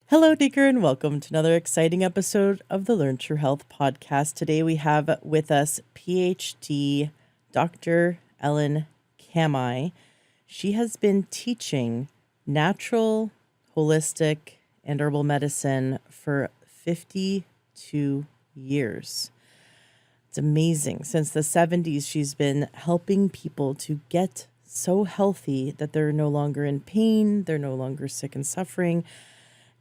Hello, Digger, and welcome to another exciting episode of the Learn True Health podcast. Today we have with us PhD Dr. Ellen Kamhi. She has been teaching natural, holistic, and herbal medicine for 52 years. It's amazing. Since the 70s, she's been helping people to get so healthy that they're no longer in pain, they're no longer sick and suffering,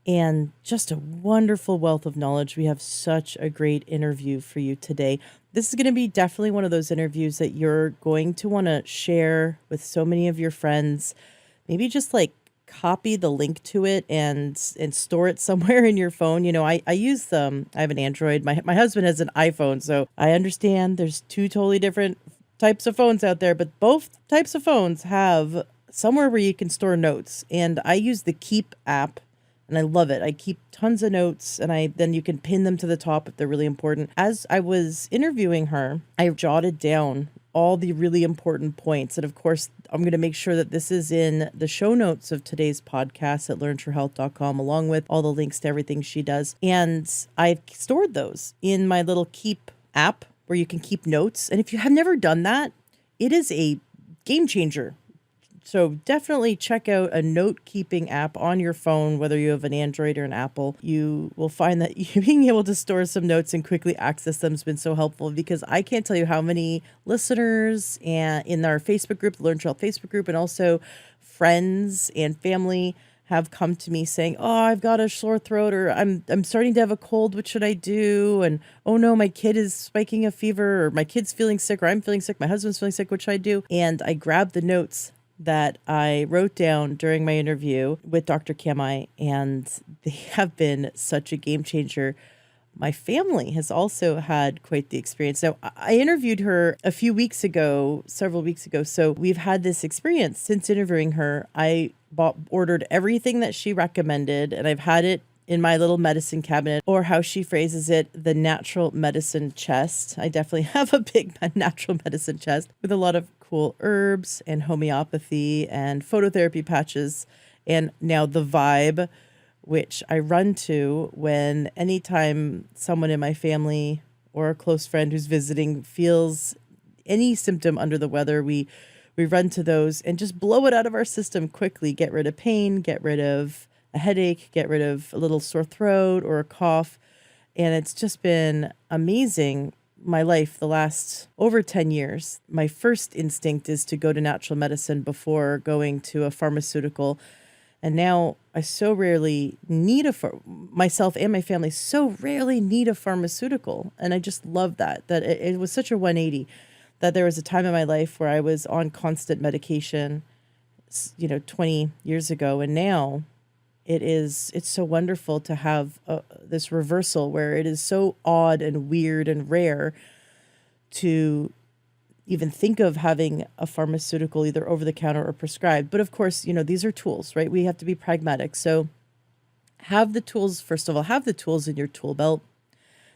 and just a wonderful wealth of knowledge. We have such a great interview for you today. This is going to be definitely one of those interviews that you're going to want to share with so many of your friends. Maybe just like copy the link to it and store it somewhere in your phone. You know, I use I have an Android. My husband has an iPhone, so I understand there's two totally different types of phones out there, but both types of phones have somewhere where you can store notes. And I use the Keep app, and I love it. I keep tons of notes, and then you can pin them to the top if they're really important. As I was interviewing her, I jotted down all the really important points. And of course, I'm going to make sure that this is in the show notes of today's podcast at learntruehealth.com, along with all the links to everything she does. And I've stored those in my little Keep app where you can keep notes. And if you have never done that, it is a game changer. So definitely check out a note-keeping app on your phone, whether you have an Android or an Apple. You will find that being able to store some notes and quickly access them has been so helpful, because I can't tell you how many listeners and in our Facebook group, the Learn True Health Facebook group, and also friends and family have come to me saying, "Oh, I've got a sore throat," or I'm starting to have a cold. What should I do? And, "Oh no, my kid is spiking a fever," or "My kid's feeling sick," or "I'm feeling sick, my husband's feeling sick. What should I do?" And I grabbed the notes that I wrote down during my interview with Dr. Kamhi, and they have been such a game changer. My family has also had quite the experience. Now, I interviewed her several weeks ago, so we've had this experience since interviewing her. I ordered everything that she recommended, and I've had it in my little medicine cabinet, or how she phrases it, the natural medicine chest. I definitely have a big natural medicine chest with a lot of cool herbs and homeopathy and phototherapy patches, and now the Vibe, which I run to when anytime someone in my family or a close friend who's visiting feels any symptom under the weather, we run to those and just blow it out of our system quickly. Get rid of pain, get rid of a headache, get rid of a little sore throat or a cough. And it's just been amazing. My life, the last over 10 years, my first instinct is to go to natural medicine before going to a pharmaceutical. And now I so rarely need myself and my family so rarely need a pharmaceutical. And I just love that it was such a 180, that there was a time in my life where I was on constant medication, 20 years ago. And now it's so wonderful to have this reversal, where it is so odd and weird and rare to even think of having a pharmaceutical either over the counter or prescribed. But of course, these are tools, right? We have to be pragmatic. So have the tools, first of all, have the tools in your tool belt,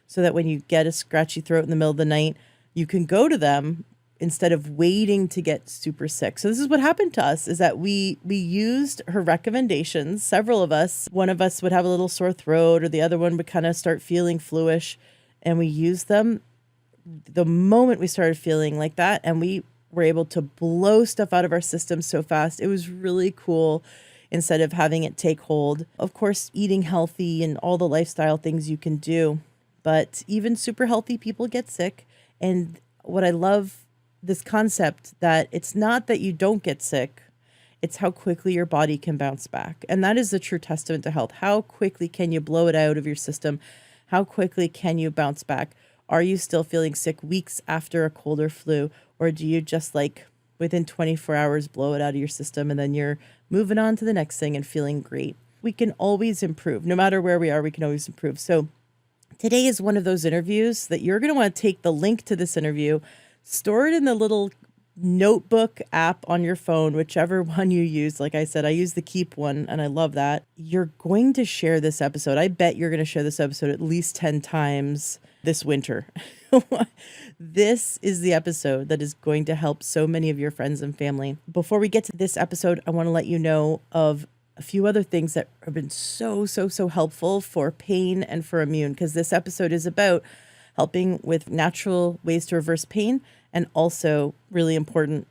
so that when you get a scratchy throat in the middle of the night, you can go to them instead of waiting to get super sick. So this is what happened to us, is that we used her recommendations. Several of us, one of us would have a little sore throat, or the other one would kind of start feeling fluish, and we used them the moment we started feeling like that, and we were able to blow stuff out of our system so fast. It was really cool, instead of having it take hold. Of course, eating healthy and all the lifestyle things you can do, but even super healthy people get sick. And what I love, this concept that it's not that you don't get sick, it's how quickly your body can bounce back. And that is the true testament to health. How quickly can you blow it out of your system? How quickly can you bounce back? Are you still feeling sick weeks after a cold or flu? Or do you just within 24 hours blow it out of your system, and then you're moving on to the next thing and feeling great? We can always improve. No matter where we are, we can always improve. So today is one of those interviews that you're going to want to take the link to this interview, store it in the little notebook app on your phone, whichever one you use. Like I said, I use the Keep one, and I love that. You're going to share this episode. I bet you're going to share this episode at least 10 times this winter. This is the episode that is going to help so many of your friends and family. Before we get to this episode, I want to let you know of a few other things that have been so helpful for pain and for immune, because this episode is about helping with natural ways to reverse pain, and also really important,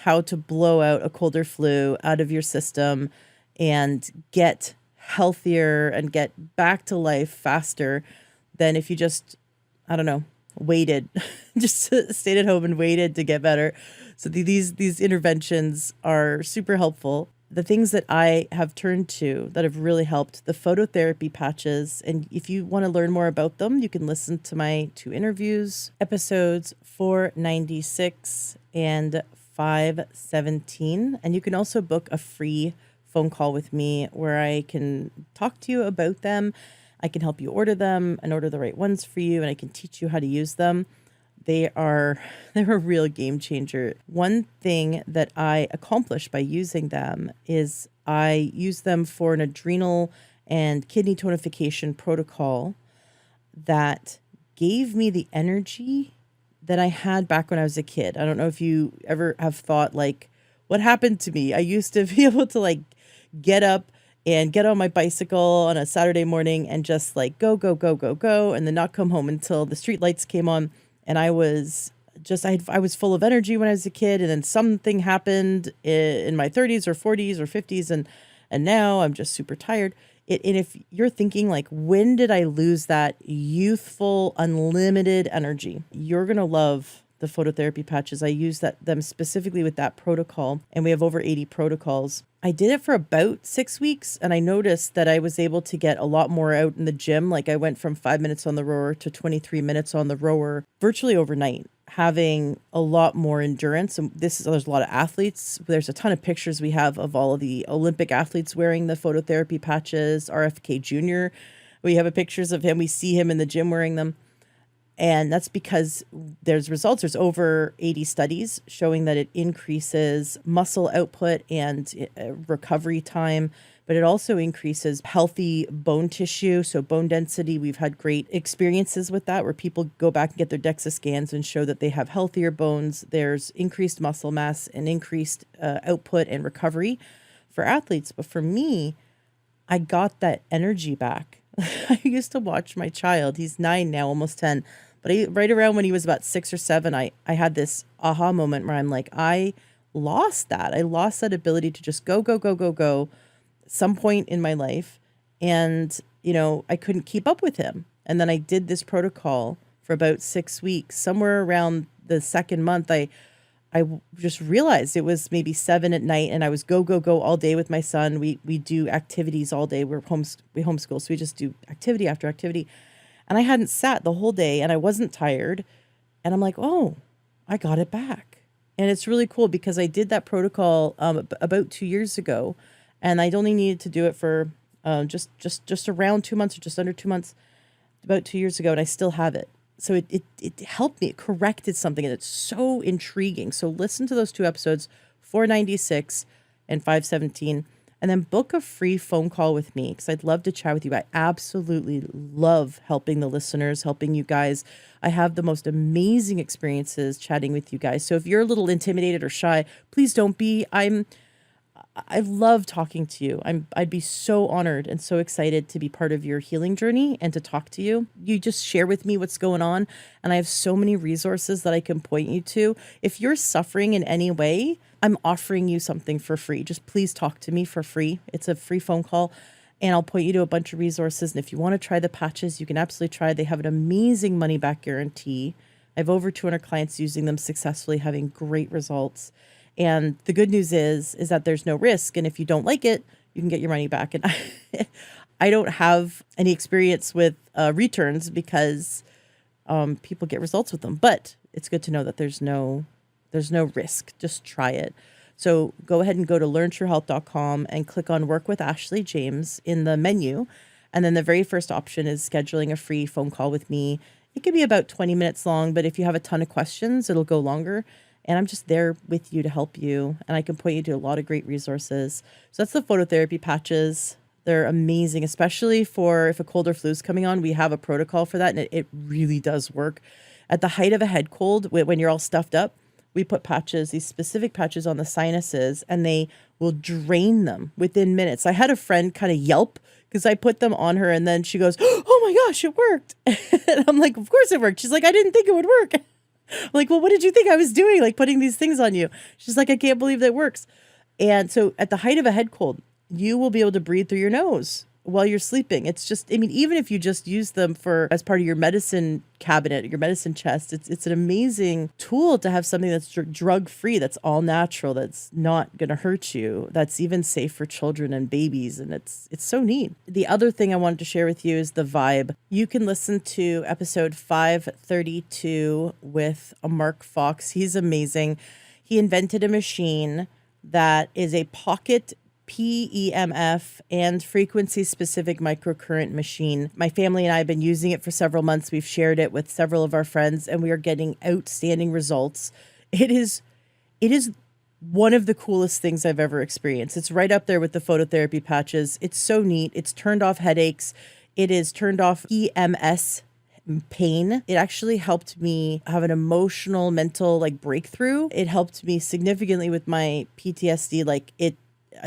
how to blow out a cold or flu out of your system and get healthier and get back to life faster than if you just, I don't know, waited, just stayed at home and waited to get better. So these interventions are super helpful. The things that I have turned to that have really helped, the phototherapy patches. And if you want to learn more about them, you can listen to my 2 interviews, episodes 496 and 517. And you can also book a free phone call with me where I can talk to you about them. I can help you order them and order the right ones for you, and I can teach you how to use them. They're a real game changer. One thing that I accomplished by using them is I use them for an adrenal and kidney tonification protocol that gave me the energy that I had back when I was a kid. I don't know if you ever have thought, like, what happened to me? I used to be able to, like, get up and get on my bicycle on a Saturday morning and just, like, go, and then not come home until the street lights came on. And I was full of energy when I was a kid, and then something happened in my 30s or 40s or 50s, and now I'm just super tired. And if you're thinking, like, when did I lose that youthful, unlimited energy? You're going to love the phototherapy patches. I use them specifically with that protocol, and we have over 80 protocols. I did it for about 6 weeks, and I noticed that I was able to get a lot more out in the gym. Like, I went from 5 minutes on the rower to 23 minutes on the rower virtually overnight, having a lot more endurance. And there's a lot of athletes. There's a ton of pictures we have of all of the Olympic athletes wearing the phototherapy patches. RFK Jr., we have pictures of him. We see him in the gym wearing them. And that's because there's results. There's over 80 studies showing that it increases muscle output and recovery time, but it also increases healthy bone tissue. So bone density, we've had great experiences with that, where people go back and get their DEXA scans and show that they have healthier bones. There's increased muscle mass and increased output and recovery for athletes. But for me, I got that energy back. I used to watch my child. He's 9 now, almost 10. But right around when he was about 6 or 7, I had this aha moment where I'm like, I lost that. I lost that ability to just go at some point in my life. And, I couldn't keep up with him. And then I did this protocol for about 6 weeks. Somewhere around the second month, I just realized it was maybe 7 at night, and I was go all day with my son. We do activities all day. We homeschool, so we just do activity after activity. And I hadn't sat the whole day, and I wasn't tired. And I'm like, oh, I got it back. And it's really cool because I did that protocol about 2 years ago, and I'd only needed to do it for just around 2 months, or just under 2 months, about 2 years ago, and I still have it. So it helped me. It corrected something, and it's so intriguing. So listen to those 2 episodes, 496 and 517, and then book a free phone call with me, because I'd love to chat with you. I absolutely love helping the listeners, helping you guys. I have the most amazing experiences chatting with you guys. So if you're a little intimidated or shy, please don't be. I love talking to you. I'd be so honored and so excited to be part of your healing journey and to talk to you. You just share with me what's going on, and I have so many resources that I can point you to. If you're suffering in any way, I'm offering you something for free. Just please talk to me for free. It's a free phone call, and I'll point you to a bunch of resources. And if you want to try the patches, you can absolutely try. They have an amazing money back guarantee. I have over 200 clients using them successfully, having great results. And the good news is that there's no risk. And if you don't like it, you can get your money back. And I don't have any experience with returns, because people get results with them. But it's good to know that there's no risk. Just try it. So go ahead and go to learntruehealth.com and click on Work with Ashley James in the menu. And then the very first option is scheduling a free phone call with me. It could be about 20 minutes long, but if you have a ton of questions, it'll go longer. And I'm just there with you to help you. And I can point you to a lot of great resources. So that's the phototherapy patches. They're amazing, especially for if a cold or flu is coming on. We have a protocol for that, and it really does work. At the height of a head cold, when you're all stuffed up, we put patches, these specific patches on the sinuses, and they will drain them within minutes. I had a friend kind of yelp because I put them on her and then she goes, "Oh my gosh, it worked." And I'm like, "Of course it worked." She's like, "I didn't think it would work." I'm like, "Well, what did you think I was doing? Like putting these things on you?" She's like, "I can't believe that works." And so at the height of a head cold, you will be able to breathe through your nose while you're sleeping. It's just, I mean, even if you just use them for as part of your medicine cabinet, your medicine chest, it's an amazing tool to have something that's drug free, that's all natural, that's not going to hurt you, that's even safe for children and babies, and it's so neat. The other thing I wanted to share with you is the Vibe. You can listen to episode 532 with Mark Fox. He's amazing. He invented a machine that is a pocket PEMF and frequency specific microcurrent machine. My family and I have been using it for several months. We've shared it with several of our friends and we are getting outstanding results. It is one of the coolest things I've ever experienced. It's right up there with the phototherapy patches. It's so neat. It's turned off headaches. It is turned off EMS pain. It actually helped me have an emotional, mental breakthrough. It helped me significantly with my PTSD.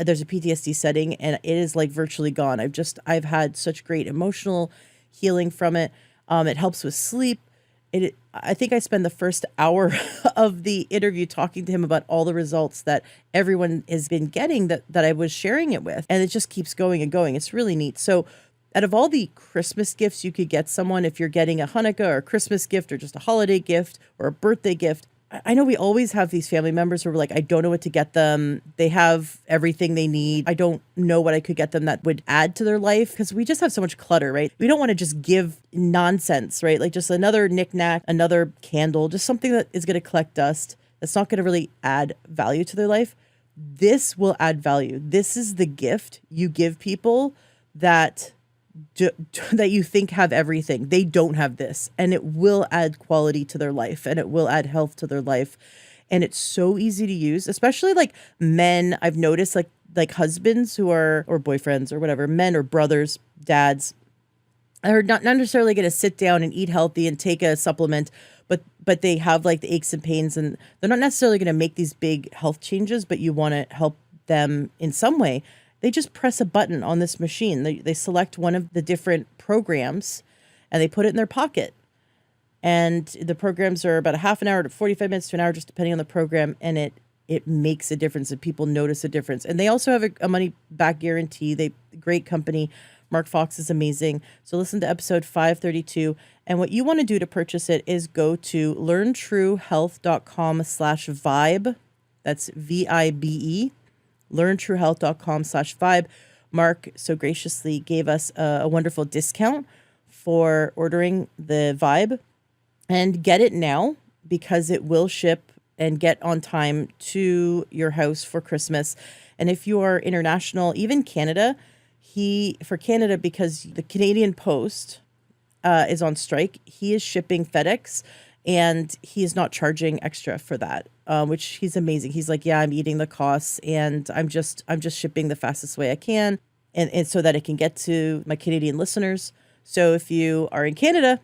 There's a PTSD setting and it is virtually gone. I've had such great emotional healing from it. It helps with sleep. I think I spend the first hour of the interview talking to him about all the results that everyone has been getting that I was sharing it with. And it just keeps going and going. It's really neat. So out of all the Christmas gifts you could get someone, if you're getting a Hanukkah or a Christmas gift or just a holiday gift or a birthday gift, I know we always have these family members who are like, I don't know what to get them. They have everything they need. I don't know what I could get them that would add to their life because we just have so much clutter, right? We don't want to just give nonsense, right? Like just another knickknack, another candle, just something that is going to collect dust. That's not going to really add value to their life. This will add value. This is the gift you give people that you think have everything. They don't have this, and it will add quality to their life and it will add health to their life. And it's so easy to use, especially men. I've noticed like husbands who are, or boyfriends or whatever, men or brothers, dads are not necessarily going to sit down and eat healthy and take a supplement, but they have the aches and pains and they're not necessarily going to make these big health changes, but you want to help them in some way. They just press a button on this machine. They select one of the different programs and they put it in their pocket. And the programs are about a half an hour to 45 minutes to an hour, just depending on the program. And it makes a difference and people notice a difference. And they also have a money back guarantee. Great company. Mark Fox is amazing. So listen to episode 532. And what you want to do to purchase it is go to learntruehealth.com/vibe. That's VIBE. learntruehealth.com/vibe. Mark so graciously gave us a wonderful discount for ordering the Vibe, and get it now because it will ship and get on time to your house for Christmas. And if you are international, even Canada, for Canada, because the Canadian Post is on strike, he is shipping FedEx and he is not charging extra for that. Which he's amazing. He's like, yeah, I'm eating the costs and I'm just shipping the fastest way I can. And so that it can get to my Canadian listeners. So if you are in Canada,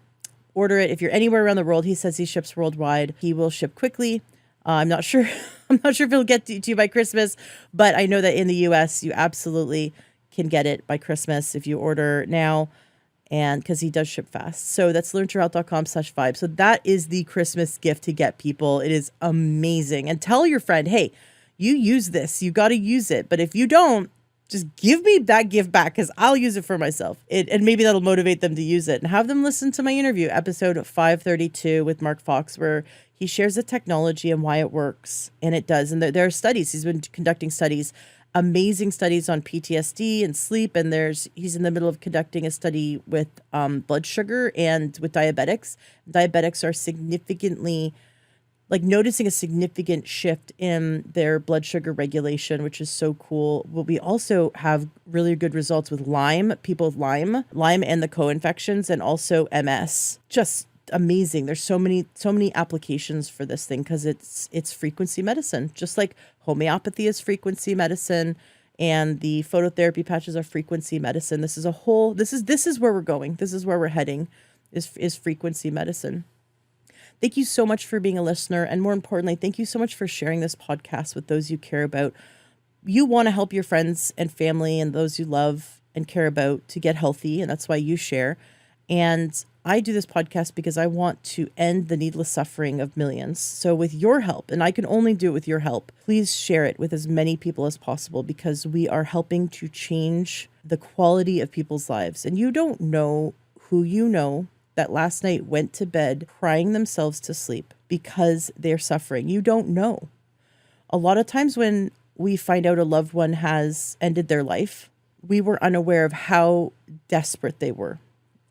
order it. If you're anywhere around the world, he says he ships worldwide. He will ship quickly. I'm not sure. I'm not sure if he'll get to you by Christmas, but I know that in the US, you absolutely can get it by Christmas if you order now. And because he does ship fast. So that's learntruehealth.com/vibe. So that is the Christmas gift to get people. It is amazing. And tell your friend, hey, you use this. You got to use it. But if you don't, just give me that gift back because I'll use it for myself. And maybe that'll motivate them to use it. And have them listen to my interview, episode 532 with Mark Fox, where he shares the technology and why it works. And it does. And there are studies. He's been conducting studies, amazing studies on PTSD and sleep. And he's in the middle of conducting a study with blood sugar and with diabetics. Diabetics are significantly noticing a significant shift in their blood sugar regulation, which is so cool. Well, we also have really good results with people with Lyme and the co-infections, and also MS. Just amazing. There's so many applications for this thing because it's frequency medicine, just like homeopathy is frequency medicine and the phototherapy patches are frequency medicine. This is where we're going. This is where we're heading is frequency medicine. Thank you so much for being a listener. And more importantly, thank you so much for sharing this podcast with those you care about. you want to help your friends and family and those you love and care about to get healthy, and that's why you share. And I do this podcast because I want to end the needless suffering of millions. So with your help, and I can only do it with your help, please share it with as many people as possible, because we are helping to change the quality of people's lives. And you don't know who you know that last night went to bed crying themselves to sleep because they're suffering. You don't know. A lot of times when we find out a loved one has ended their life, we were unaware of how desperate they were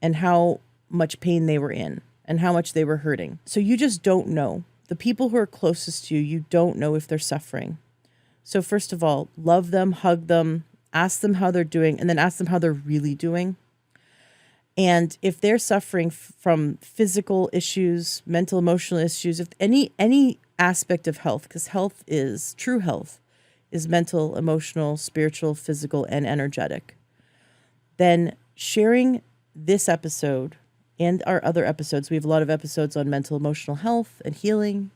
and how much pain they were in and how much they were hurting. So you just don't know. The people who are closest to you, you don't know if they're suffering. So first of all, love them, hug them, ask them how they're doing, and then ask them how they're really doing. And if they're suffering from physical issues, mental, emotional issues, if any aspect of health, because health is true health, is mental, emotional, spiritual, physical, and energetic, then sharing this episode and our other episodes, we have a lot of episodes on mental, emotional health and healing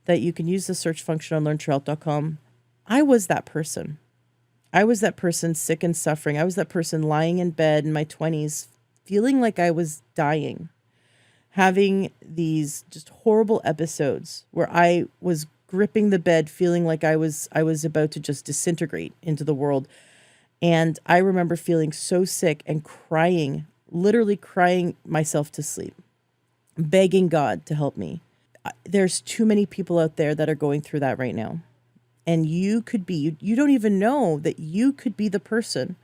that you can use the search function on learntruehealth.com. I was that person. I was that person sick and suffering. I was that person lying in bed in my 20s, feeling like I was dying, having these just horrible episodes where I was gripping the bed, feeling like I was about to just disintegrate into the world. And I remember feeling so sick and crying, literally crying myself to sleep, begging God to help me. There's too many people out there that are going through that right now. And you could be, you don't even know that you could be the person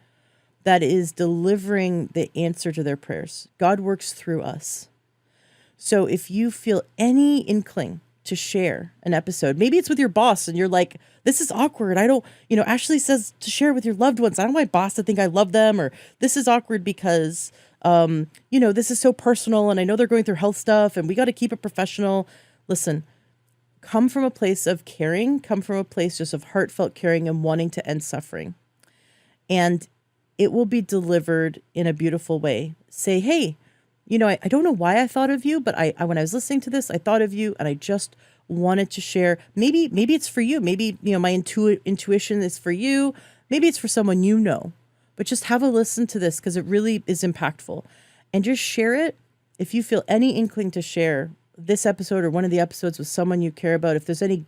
that is delivering the answer to their prayers. God works through us. So if you feel any inkling to share an episode, maybe it's with your boss and you're like, this is awkward. I don't, Ashley says to share with your loved ones. I don't want my boss to think I love them, or this is awkward because, this is so personal and I know they're going through health stuff and we got to keep it professional. Listen, come from a place of caring, come from a place just of heartfelt caring and wanting to end suffering. And it will be delivered in a beautiful way. Say, hey, I don't know why I thought of you, but I when I was listening to this, I thought of you and I just wanted to share. Maybe it's for you. Maybe, my intuition is for you. Maybe it's for someone you know. But just have a listen to this because it really is impactful. And just share it. If you feel any inkling to share this episode or one of the episodes with someone you care about, if there's any,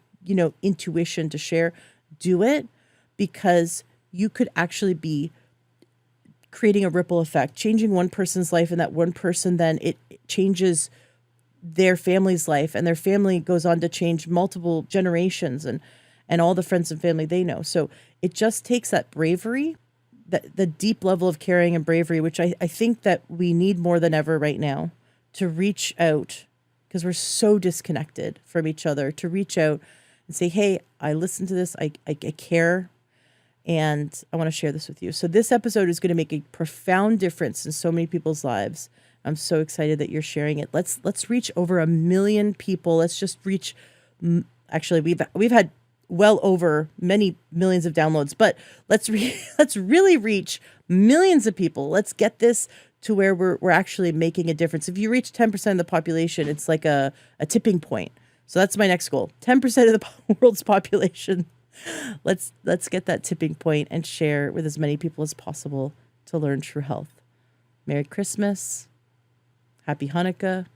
intuition to share, do it, because you could actually be creating a ripple effect, changing one person's life, and that one person, then it changes their family's life, and their family goes on to change multiple generations and all the friends and family they know. So it just takes that bravery, the deep level of caring and bravery, which I think that we need more than ever right now, to reach out, because we're so disconnected from each other, to reach out and say, hey, I listened to this, I care, and I want to share this with you. So this episode is going to make a profound difference in so many people's lives. I'm so excited that you're sharing it. Let's reach over 1 million people. Let's just reach. Actually, we've had well over many millions of downloads, but let's really reach millions of people. Let's get this to where we're actually making a difference. If you reach 10% of the population, it's like a tipping point. So that's my next goal. 10% of the world's population. Let's get that tipping point and share with as many people as possible to learn true health. Merry Christmas, Happy Hanukkah,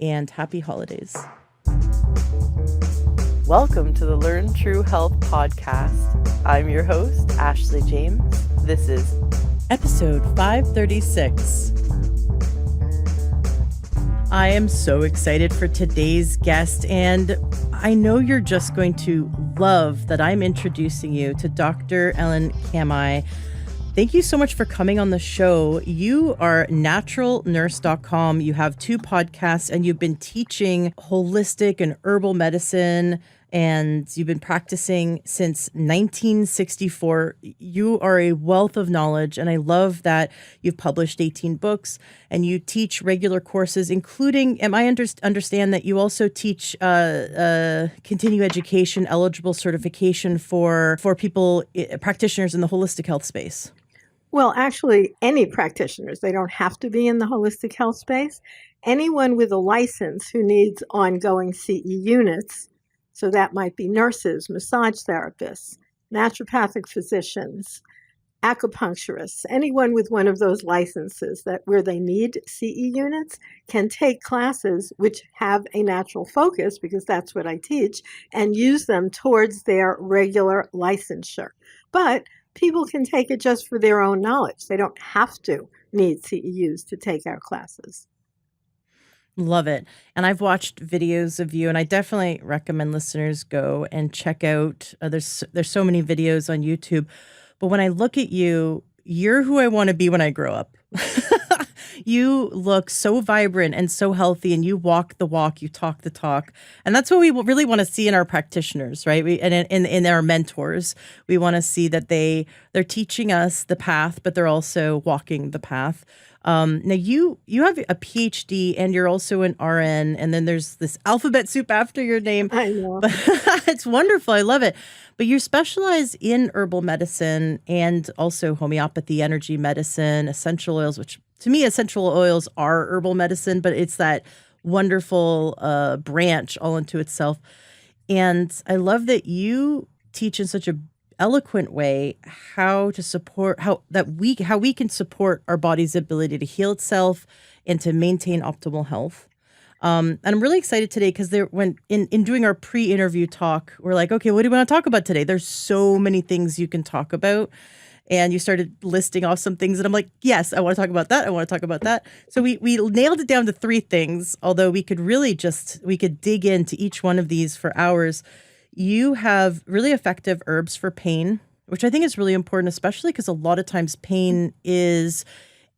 and Happy Holidays. Welcome to the Learn True Health podcast. I'm your host, Ashley James. This is episode 536. I am so excited for today's guest, and I know you're just going to love that I'm introducing you to Dr. Ellen Kamhi. Thank you so much for coming on the show. You are naturalnurse.com. You have 2 podcasts, and you've been teaching holistic and herbal medicine, and you've been practicing since 1964. You are a wealth of knowledge, and I love that you've published 18 books, and you teach regular courses, including, understand that you also teach continuing education eligible certification for people, practitioners in the holistic health space. Well, actually, any practitioners, they don't have to be in the holistic health space. Anyone with a license who needs ongoing CE units, so that might be nurses, massage therapists, naturopathic physicians, acupuncturists, anyone with one of those licenses that where they need CE units can take classes which have a natural focus, because that's what I teach, and use them towards their regular licensure. But people can take it just for their own knowledge. They don't have to need CEUs to take our classes. Love it. And I've watched videos of you, and I definitely recommend listeners go and check out. There's so many videos on YouTube, but when I look at you, you're who I want to be when I grow up. You look so vibrant and so healthy, and you walk the walk, you talk the talk, and that's what we really want to see in our practitioners, right? And in our mentors, we want to see that they're teaching us the path, but they're also walking the path. Now you have a PhD and you're also an RN, and then there's this alphabet soup after your name. I know. But it's wonderful. I love it. But you specialize in herbal medicine and also homeopathy, energy medicine, essential oils, which to me, essential oils are herbal medicine, but it's that wonderful branch all into itself. And I love that you teach in such a eloquent way how to support how we can support our body's ability to heal itself and to maintain optimal health. And I'm really excited today because when in doing our pre-interview talk, we're like, okay, what do you want to talk about today? There's so many things you can talk about. And you started listing off some things, and I'm like, yes, I want to talk about that. I want to talk about that. So we nailed it down to 3 things, although we could dig into each one of these for hours. You have really effective herbs for pain, which I think is really important, especially because a lot of times pain is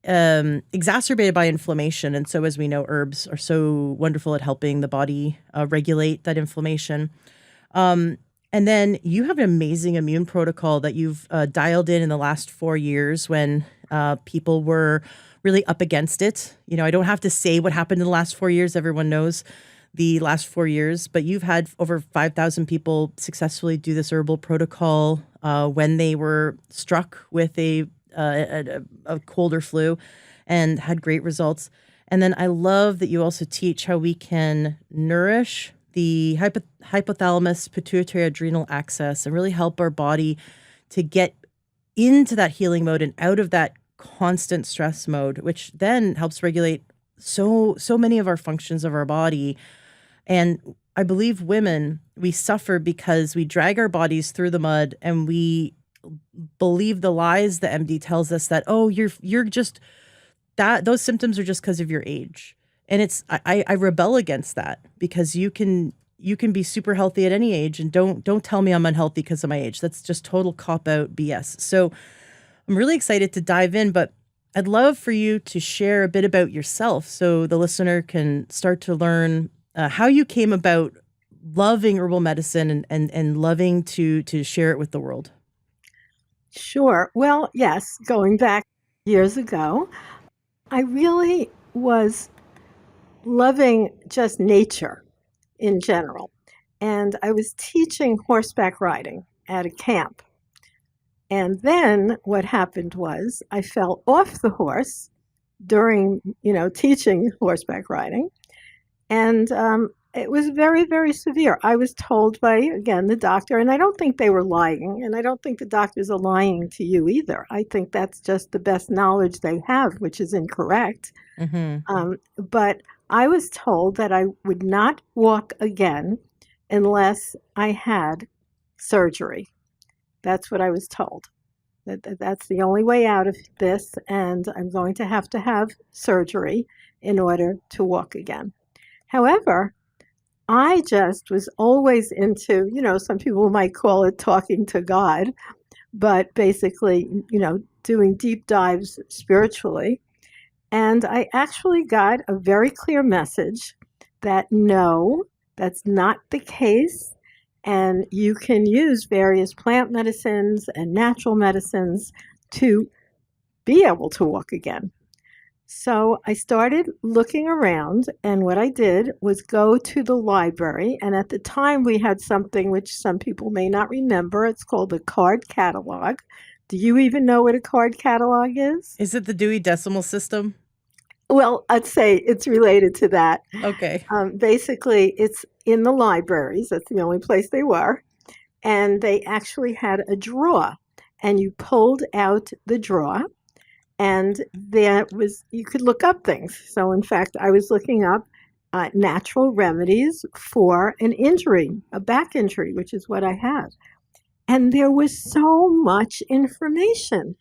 exacerbated by inflammation. And so, as we know, herbs are so wonderful at helping the body regulate that inflammation. And then you have an amazing immune protocol that you've dialed in the last 4 years when people were really up against it. You know, I don't have to say what happened in the last 4 years. Everyone knows the last 4 years, but you've had over 5,000 people successfully do this herbal protocol when they were struck with a cold or flu and had great results. And then I love that you also teach how we can nourish the hypothalamus pituitary adrenal axis and really help our body to get into that healing mode and out of that constant stress mode, which then helps regulate so many of our functions of our body. And I believe women, we suffer because we drag our bodies through the mud and we believe the lies the MD tells us that, oh, you're just that those symptoms are just because of your age. And I rebel against that, because you can be super healthy at any age, and don't tell me I'm unhealthy because of my age. That's just total cop out BS. So I'm really excited to dive in, but I'd love for you to share a bit about yourself so the listener can start to learn how you came about loving herbal medicine and loving to share it with the world. Sure. Well, yes, going back years ago, I really was loving just nature in general. And I was teaching horseback riding at a camp. And then what happened was I fell off the horse during, teaching horseback riding. And it was very, very severe. I was told by, again, the doctor, and I don't think they were lying, and I don't think the doctors are lying to you either. I think that's just the best knowledge they have, which is incorrect. Mm-hmm. But I was told that I would not walk again unless I had surgery. That's what I was told. That's the only way out of this, and I'm going to have surgery in order to walk again. However, I just was always into, some people might call it talking to God, but basically, doing deep dives spiritually. And I actually got a very clear message that no, that's not the case. And you can use various plant medicines and natural medicines to be able to walk again. So I started looking around, and what I did was go to the library. And at the time, we had something which some people may not remember. It's called a card catalog. Do you even know what a card catalog is? Is it the Dewey Decimal System? Well, I'd say it's related to that. Okay. Basically, it's in the libraries. That's the only place they were. and they actually had a drawer, and you pulled out the drawer, and you could look up things. So in fact, I was looking up natural remedies for an injury, a back injury, which is what I had. And there was so much information.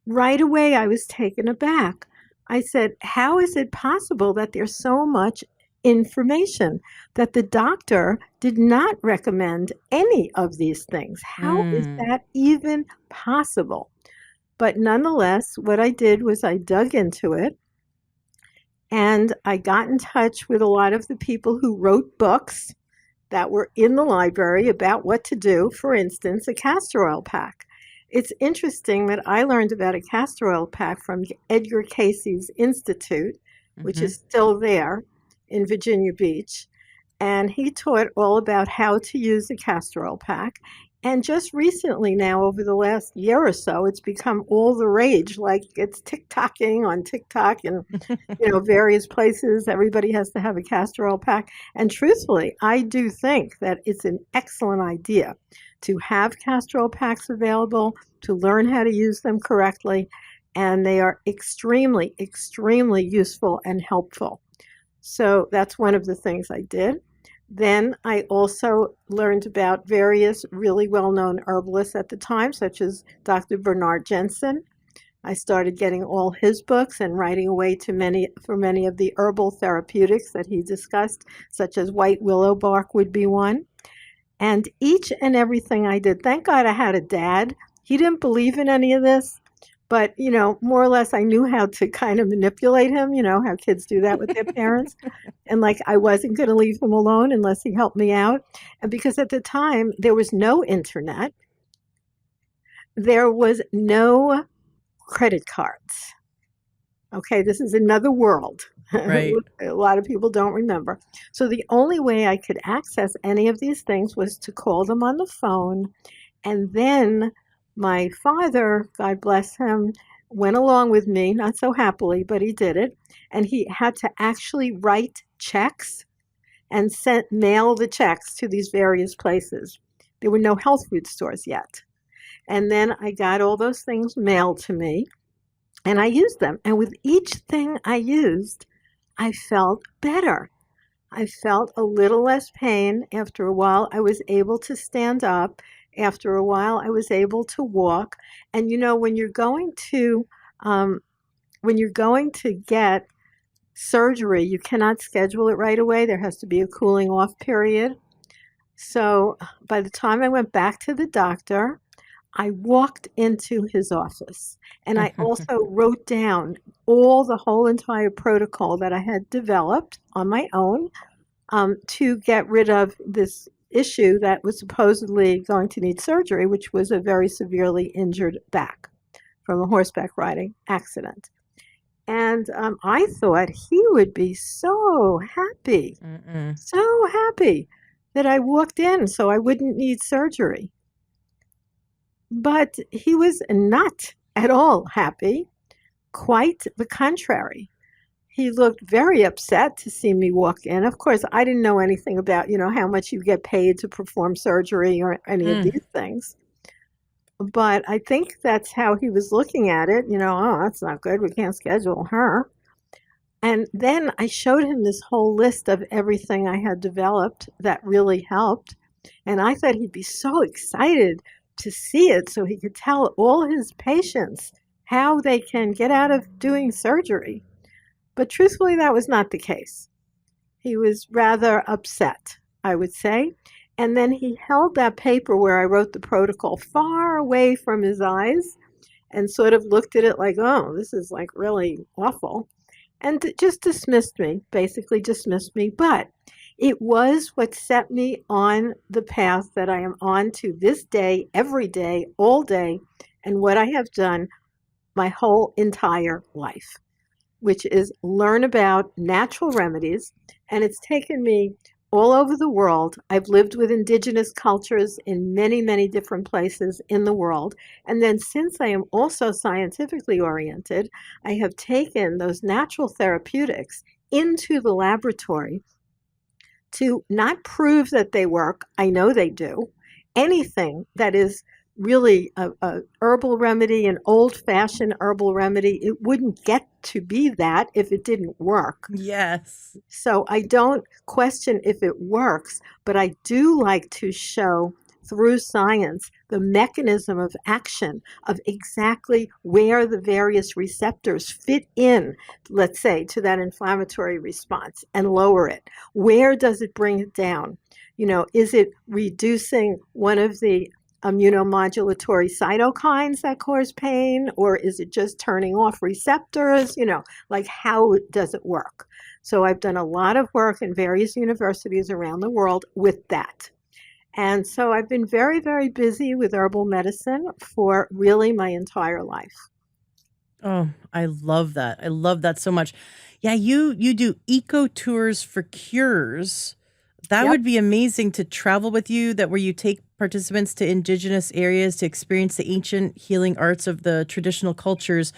Right away, I was taken aback. I said, how is it possible that there's so much information, that the doctor did not recommend any of these things? How is Mm. that even possible? But nonetheless, what I did was I dug into it, and I got in touch with a lot of the people who wrote books that were in the library about what to do. For instance, a castor oil pack. It's interesting that I learned about a castor oil pack from Edgar Casey's Institute, which Mhm. is still there in Virginia Beach. And he taught all about how to use a castor oil pack. And just recently now, over the last year or so, it's become all the rage. Like, it's TikToking on TikTok and various places. Everybody has to have a castor oil pack. And truthfully, I do think that it's an excellent idea to have castor oil packs available, to learn how to use them correctly. And they are extremely, extremely useful and helpful. So that's one of the things I did. Then I also learned about various really well-known herbalists at the time, such as Dr. Bernard Jensen. I started getting all his books and writing away for many of the herbal therapeutics that he discussed, such as white willow bark would be one. And each and everything I did, thank God I had a dad. He didn't believe in any of this, but more or less I knew how to kind of manipulate him, how kids do that with their parents. And like, I wasn't going to leave him alone unless he helped me out. And because at the time there was no internet, there was no credit cards. Okay, this is another world. Right. A lot of people don't remember. So the only way I could access any of these things was to call them on the phone. And then my father, God bless him, went along with me, not so happily, but he did it. And he had to actually write checks and mail the checks to these various places. There were no health food stores yet. And then I got all those things mailed to me, and I used them. And with each thing I used, I felt better. I felt a little less pain. After a while, I was able to stand up. After a while, I was able to walk. And when you're going to get surgery, you cannot schedule it right away. There has to be a cooling off period. So by the time I went back to the doctor, I walked into his office, and I also wrote down the whole entire protocol that I had developed on my own, to get rid of this issue that was supposedly going to need surgery, which was a very severely injured back from a horseback riding accident. And I thought he would be Mm-mm. so happy that I walked in so I wouldn't need surgery. But he was not at all happy, quite the contrary. He looked very upset to see me walk in. Of course, I didn't know anything about, how much you get paid to perform surgery or any of Mm. these things. But I think that's how he was looking at it. Oh, that's not good. We can't schedule her. And then I showed him this whole list of everything I had developed that really helped. And I thought he'd be so excited to see it so he could tell all his patients how they can get out of doing surgery. But truthfully, that was not the case. He was rather upset, I would say. And then he held that paper where I wrote the protocol far away from his eyes and sort of looked at it like, oh, this is like really awful. And just dismissed me, basically dismissed me. But it was what set me on the path that I am on to this day, every day, all day, and what I have done my whole entire life, which is learn about natural remedies. And it's taken me all over the world. I've lived with indigenous cultures in many, many different places in the world. And then since I am also scientifically oriented, I have taken those natural therapeutics into the laboratory to not prove that they work. I know they do. anything that is really a herbal remedy, an old-fashioned herbal remedy, it wouldn't get to be that if it didn't work. Yes. So I don't question if it works, but I do like to show through science the mechanism of action of exactly where the various receptors fit in, let's say, to that inflammatory response and lower it. Where does it bring it down? Is it reducing one of the immunomodulatory cytokines that cause pain, or is it just turning off receptors? Like how does it work? So I've done a lot of work in various universities around the world with that. And so I've been very, very busy with herbal medicine for really my entire life. Oh, I love that. I love that so much. Yeah, you do eco tours for cures. That Yep. would be amazing to travel with you, that where you take participants to indigenous areas to experience the ancient healing arts of the traditional cultures.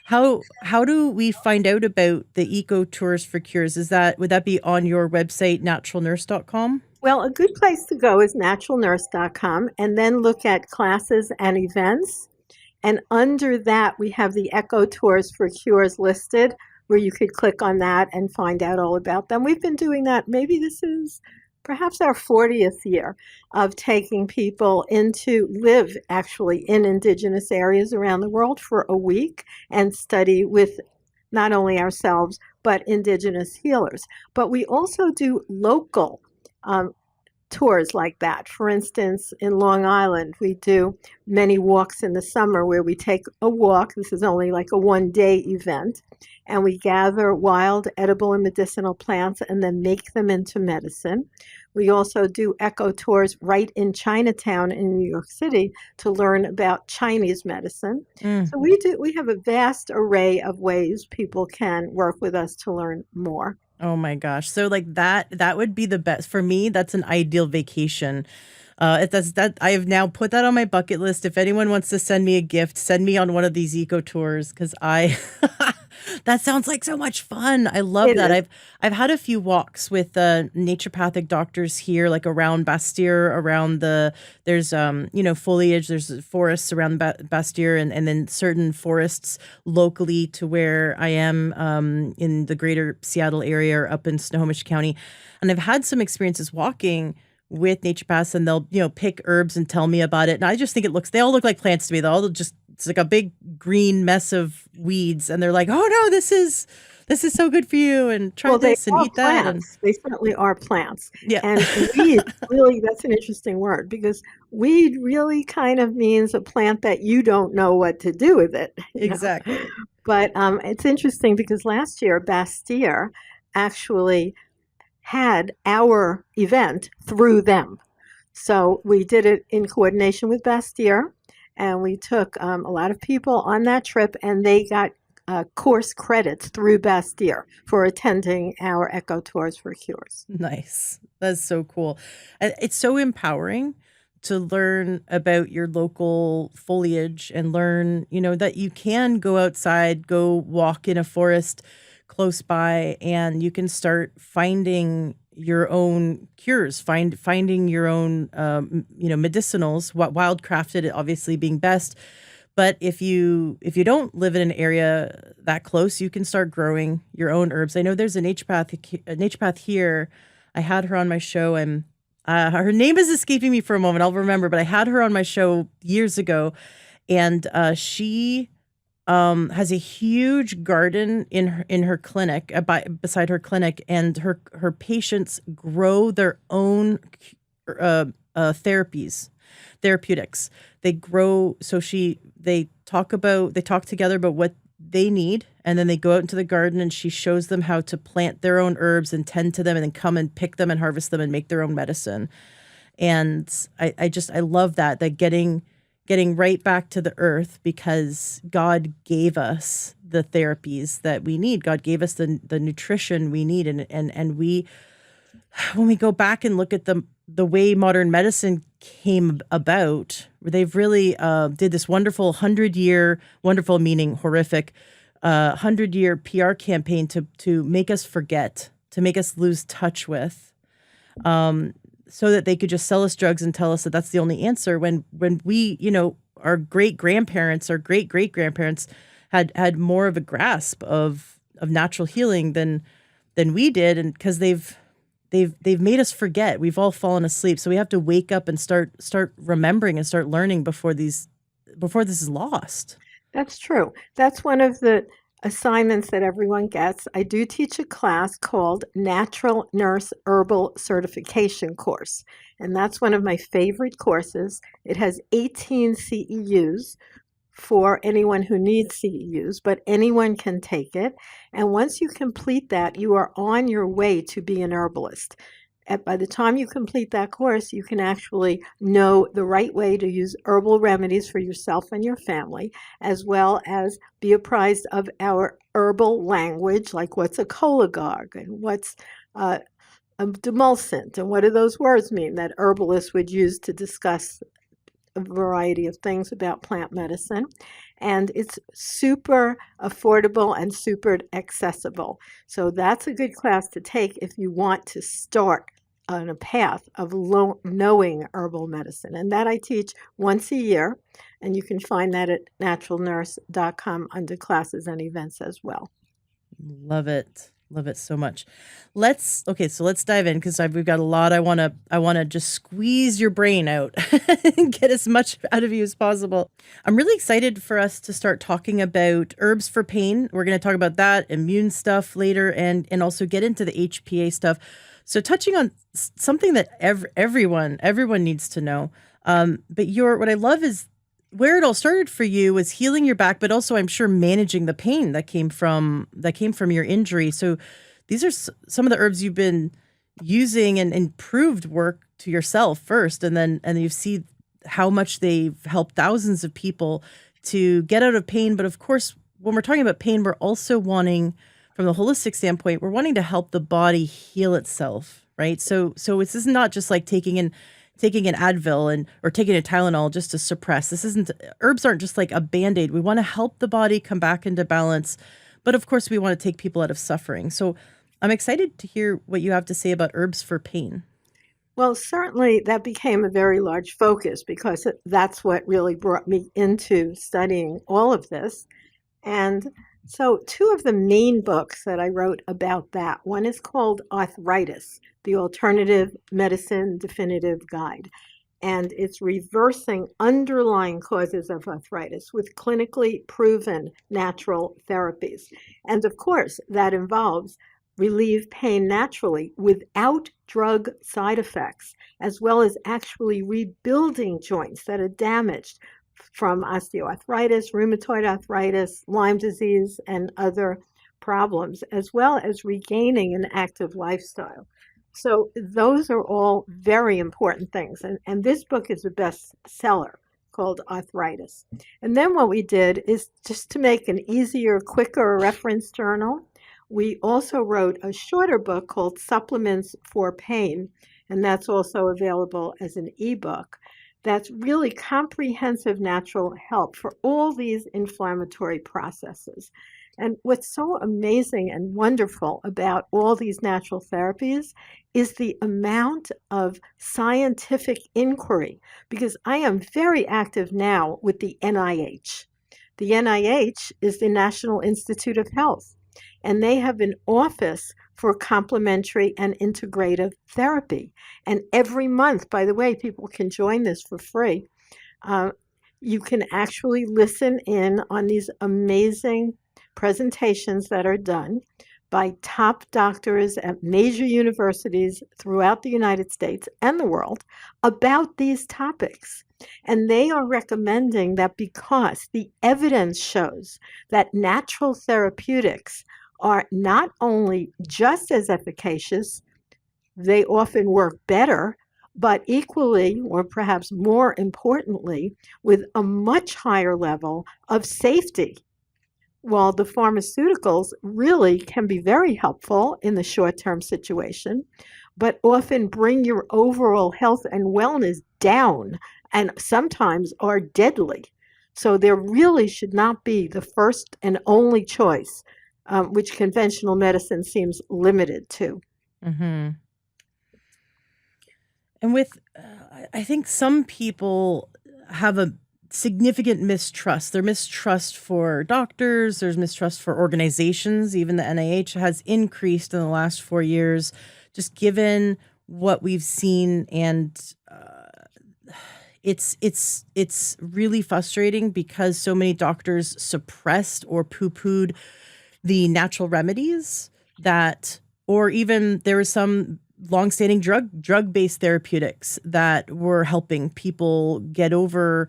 How do we find out about the eco tours for cures? Would that be on your website, naturalnurse.com? Well, a good place to go is naturalnurse.com and then look at classes and events. And under that, we have the Echo Tours for Cures listed, where you could click on that and find out all about them. We've been doing that. Maybe this is perhaps our 40th year of taking people into live actually in indigenous areas around the world for a week and study with not only ourselves, but indigenous healers. But we also do local um, tours like that. For instance, in Long Island, we do many walks in the summer where we take a walk. This is only like a 1-day event. And we gather wild, edible, and medicinal plants and then make them into medicine. We also do eco tours right in Chinatown in New York City to learn about Chinese medicine. Mm. So we have a vast array of ways people can work with us to learn more. Oh my gosh. So like that would be the best for me. That's an ideal vacation. That's that I have now put that on my bucket list. If anyone wants to send me a gift, send me on one of these eco tours because I that sounds like so much fun. I love It that. is. I've had a few walks with naturopathic doctors here, like around Bastille, around there's foliage, there's forests around Bastille, and then certain forests locally to where I am in the greater Seattle area or up in Snohomish County. And I've had some experiences walking with naturopaths, and they'll pick herbs and tell me about it, and I just think they all look like plants to me. It's like a big green mess of weeds, and they're like, oh no, this is so good for you, and try Well, they this and are eat that. And plants. They certainly are plants. yeah. And weed, really, that's an interesting word because weed really kind of means a plant that you don't know what to do with it. Exactly. But it's interesting because last year, Bastille actually had our event through them. So we did it in coordination with Bastille, and we took a lot of people on that trip, and they got course credits through Bastille for attending our Echo Tours for Cures. Nice. That's so cool. It's so empowering to learn about your local foliage and learn, that you can go outside, go walk in a forest close by, and you can start finding your own cures, finding your own, medicinals, wildcrafted obviously being best. But if you don't live in an area that close, you can start growing your own herbs. I know there's a naturopath here. I had her on my show, and her name is escaping me for a moment. I'll remember, but I had her on my show years ago, and she has a huge garden in her clinic, beside her clinic, and her patients grow their own therapeutics. They grow. So they talk together about what they need, and then they go out into the garden, and she shows them how to plant their own herbs and tend to them, and then come and pick them and harvest them and make their own medicine. And I love that getting right back to the earth, because God gave us the therapies that we need. God gave us the nutrition we need, and we, when we go back and look at the way modern medicine came about, they've really did this wonderful 100-year, wonderful meaning horrific, 100-year PR campaign to make us forget, to make us lose touch with so that they could just sell us drugs and tell us that that's the only answer, when we, our great grandparents, our great great grandparents had more of a grasp of natural healing than we did, and because they've made us forget. We've all fallen asleep, so we have to wake up and start remembering and start learning before this is lost. That's true. That's one of the assignments that everyone gets. I do teach a class called Natural Nurse Herbal Certification Course, and that's one of my favorite courses. It has 18 CEUs for anyone who needs CEUs, but anyone can take it. And once you complete that, you are on your way to be an herbalist. By the time you complete that course, you can actually know the right way to use herbal remedies for yourself and your family, as well as be apprised of our herbal language, like what's a cholagogue and what's a demulcent, and what do those words mean that herbalists would use to discuss a variety of things about plant medicine. And it's super affordable and super accessible. So that's a good class to take if you want to start on a path of knowing herbal medicine. And that I teach once a year. And you can find that at naturalnurse.com under classes and events as well. Love it. Love it so much. So let's dive in, because we've got a lot. I want to just squeeze your brain out and get as much out of you as possible. I'm really excited for us to start talking about herbs for pain. We're going to talk about that, immune stuff later, and also get into the HPA stuff. So touching on something that everyone needs to know. But what I love is where it all started for you was healing your back, but also I'm sure managing the pain that came from your injury. So these are some of the herbs you've been using and improved work to yourself first, and then you see how much they've helped thousands of people to get out of pain. But of course, when we're talking about pain, we're also wanting, from the holistic standpoint, we're wanting to help the body heal itself, right? So this is not just like taking an Advil or taking a Tylenol just to suppress. Herbs aren't just like a Band-Aid. We want to help the body come back into balance. But of course, we want to take people out of suffering. So I'm excited to hear what you have to say about herbs for pain. Well, certainly that became a very large focus because that's what really brought me into studying all of this. And so two of the main books that I wrote about that, one is called Arthritis, the Alternative Medicine Definitive Guide. And it's reversing underlying causes of arthritis with clinically proven natural therapies. And of course, that involves relieve pain naturally without drug side effects, as well as actually rebuilding joints that are damaged from osteoarthritis, rheumatoid arthritis, Lyme disease, and other problems, as well as regaining an active lifestyle. So those are all very important things. And this book is a bestseller called Arthritis. And then what we did is, just to make an easier, quicker reference journal, we also wrote a shorter book called Supplements for Pain, and that's also available as an ebook. That's really comprehensive natural help for all these inflammatory processes. And what's so amazing and wonderful about all these natural therapies is the amount of scientific inquiry, because I am very active now with the NIH. The NIH is the National Institute of Health, and they have an office for complementary and integrative therapy. And every month, by the way, people can join this for free. You can actually listen in on these amazing presentations that are done by top doctors at major universities throughout the United States and the world about these topics. And they are recommending that because the evidence shows that natural therapeutics are not only just as efficacious, they often work better, but equally, or perhaps more importantly, with a much higher level of safety. While the pharmaceuticals really can be very helpful in the short-term situation, but often bring your overall health and wellness down and sometimes are deadly. So there really should not be the first and only choice, which conventional medicine seems limited to. Mm-hmm. And with, I think some people have a significant mistrust. Their mistrust for doctors, there's mistrust for organizations. Even the NIH has increased in the last 4 years, just given what we've seen. And it's really frustrating because so many doctors suppressed or poo-pooed the natural remedies that, or even there was some longstanding drug-based therapeutics that were helping people get over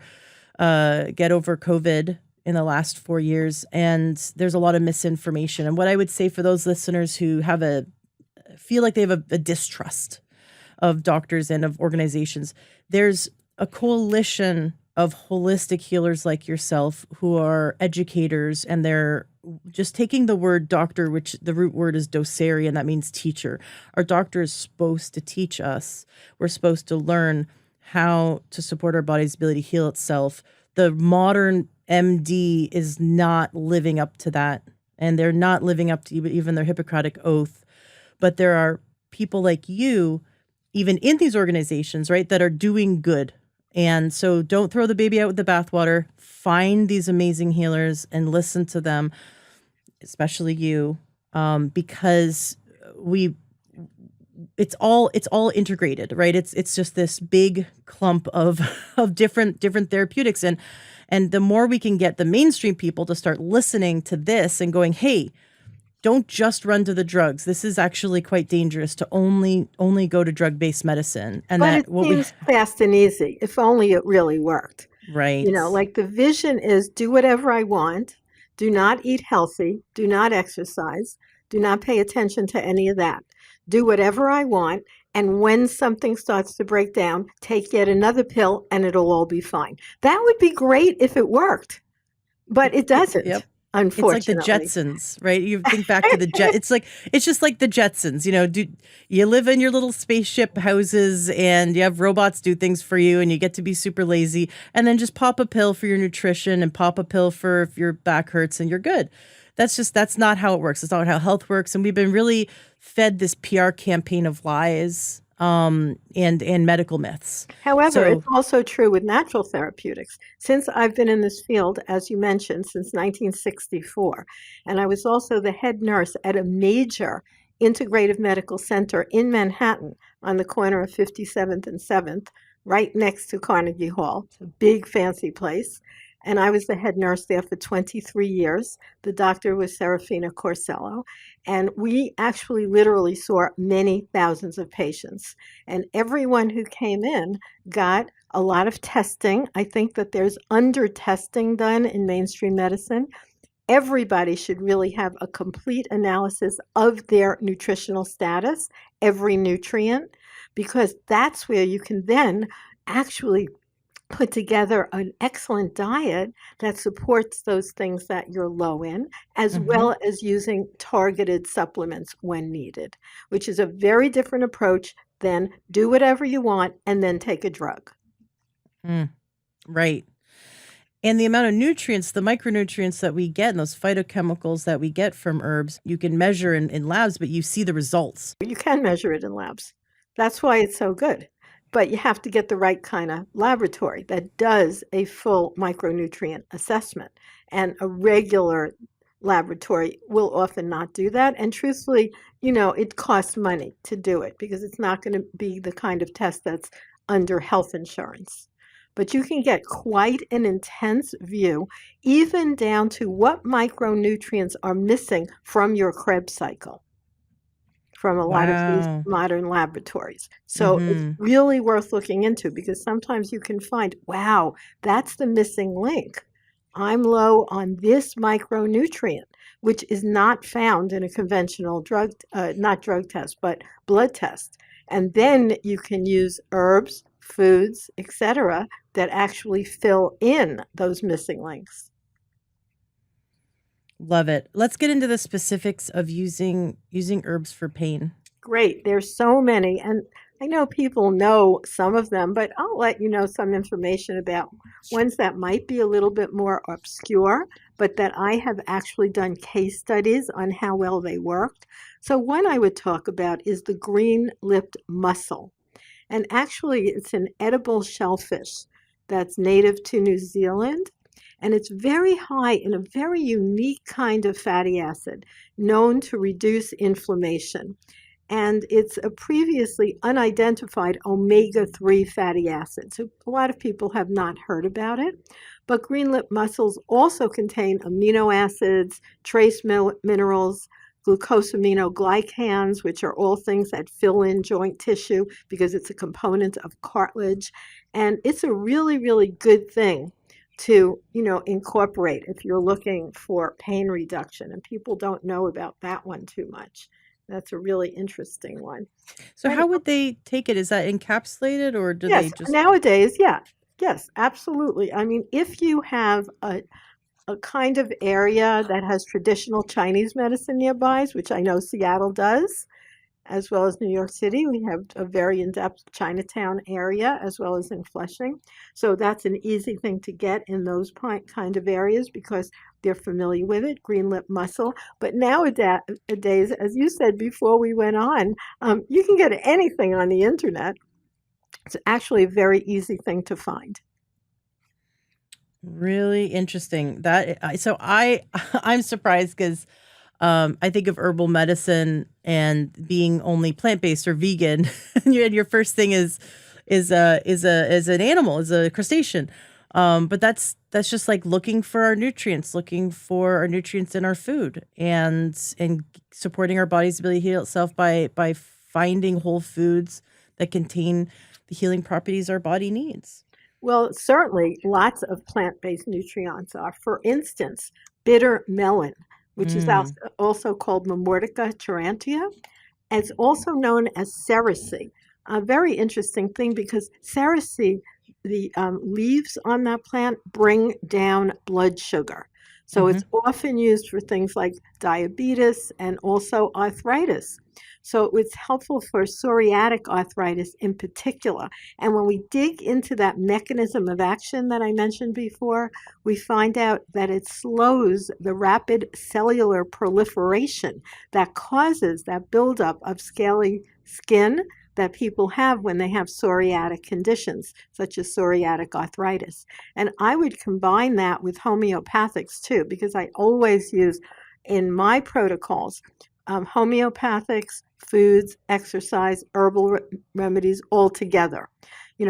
COVID in the last 4 years. And there's a lot of misinformation. And what I would say for those listeners who feel like they have a distrust of doctors and of organizations, there's a coalition of holistic healers like yourself who are educators, and they're just taking the word doctor, which the root word is docere, and that means teacher. Our doctor is supposed to teach us. We're supposed to learn how to support our body's ability to heal itself. The modern MD is not living up to that, and they're not living up to even their Hippocratic oath. But there are people like you, even in these organizations, right, that are doing good. And so don't throw the baby out with the bathwater. Find these amazing healers and listen to them, especially you, because it's all integrated, right? It's just this big clump of of different therapeutics, and the more we can get the mainstream people to start listening to this and going, hey, don't just run to the drugs. This is actually quite dangerous to only go to drug-based medicine. And But that it what we seems fast and easy, if only it really worked. right. Like the vision is do whatever I want, do not eat healthy, do not exercise, do not pay attention to any of that. Do whatever I want, and when something starts to break down, take yet another pill and it'll all be fine. That would be great if it worked, but it doesn't, Yep. It's like the unfortunately. Jetsons, right? You think back to the jet. It's just like the Jetsons. You live in your little spaceship houses, and you have robots do things for you, and you get to be super lazy, and then just pop a pill for your nutrition and pop a pill for if your back hurts, and you're good. That's not how it works. It's not how health works, and we've been really fed this PR campaign of lies, and medical myths. However, So it's also true with natural therapeutics. Since I've been in this field, as you mentioned, since 1964, and I was also the head nurse at a major integrative medical center in Manhattan on the corner of 57th and 7th, right next to Carnegie Hall. It's a big, fancy place. And I was the head nurse there for 23 years. The doctor was Serafina Corsello. And we actually literally saw many thousands of patients. And everyone who came in got a lot of testing. I think that there's under testing done in mainstream medicine. Everybody should really have a complete analysis of their nutritional status, every nutrient, because that's where you can then actually put together an excellent diet that supports those things that you're low in, as mhm. well as using targeted supplements when needed, which is a very different approach than do whatever you want and then take a drug. Mm, right. And the amount of nutrients, the micronutrients that we get, and those phytochemicals that we get from herbs, you can measure in labs, but you see the results. You can measure it in labs. That's why it's so good. But you have to get the right kind of laboratory that does a full micronutrient assessment. And a regular laboratory will often not do that. And truthfully, it costs money to do it because it's not going to be the kind of test that's under health insurance. But you can get quite an intense view, even down to what micronutrients are missing from your Krebs cycle from a lot of these Wow. modern laboratories. So it's Mm-hmm. really worth looking into because sometimes you can find, wow, that's the missing link. I'm low on this micronutrient, which is not found in a conventional drug, not drug test, but blood test. And then you can use herbs, foods, etc., that actually fill in those missing links. Love it. Let's get into the specifics of using herbs for pain. Great. There's so many. And I know people know some of them, but I'll let you know some information about ones that might be a little bit more obscure, but that I have actually done case studies on how well they worked. So one I would talk about is the green-lipped mussel. And actually, it's an edible shellfish that's native to New Zealand. And it's very high in a very unique kind of fatty acid known to reduce inflammation. And it's a previously unidentified omega-3 fatty acid. So a lot of people have not heard about it. But green lip mussels also contain amino acids, trace minerals, glucosaminoglycans, which are all things that fill in joint tissue because it's a component of cartilage. And it's a really, really good thing to, incorporate if you're looking for pain reduction. And people don't know about that one too much. That's a really interesting one. So And how would they take it? Is that encapsulated or do they yes, just nowadays, yeah, yes, absolutely. I mean, if you have a kind of area that has traditional Chinese medicine nearby, which I know Seattle does, as well as New York City. We have a very in-depth Chinatown area as well as in Flushing. So that's an easy thing to get in those kind of areas because they're familiar with it, green lip mussel. But nowadays, as you said before we went on, you can get anything on the internet. It's actually a very easy thing to find. really interesting? I'm surprised because I think of herbal medicine and being only plant-based or vegan, and your first thing is an animal, is a crustacean. But that's just like looking for our nutrients, looking for our nutrients in our food, and supporting our body's ability to heal itself by finding whole foods that contain the healing properties our body needs. Well, certainly lots of plant-based nutrients are. For instance, bitter melon, which is Mm, also called Mamortica tarantia. It's also known as cerasee. A very interesting thing because cerasee, the leaves on that plant bring down blood sugar. So mm-hmm. it's often used for things like diabetes and also arthritis. So it's helpful for psoriatic arthritis in particular. And when we dig into that mechanism of action that I mentioned before, we find out that it slows the rapid cellular proliferation that causes that buildup of scaly skin that people have when they have psoriatic conditions, such as psoriatic arthritis. And I would combine that with homeopathics too, because I always use in my protocols homeopathics, foods, exercise, herbal remedies all together.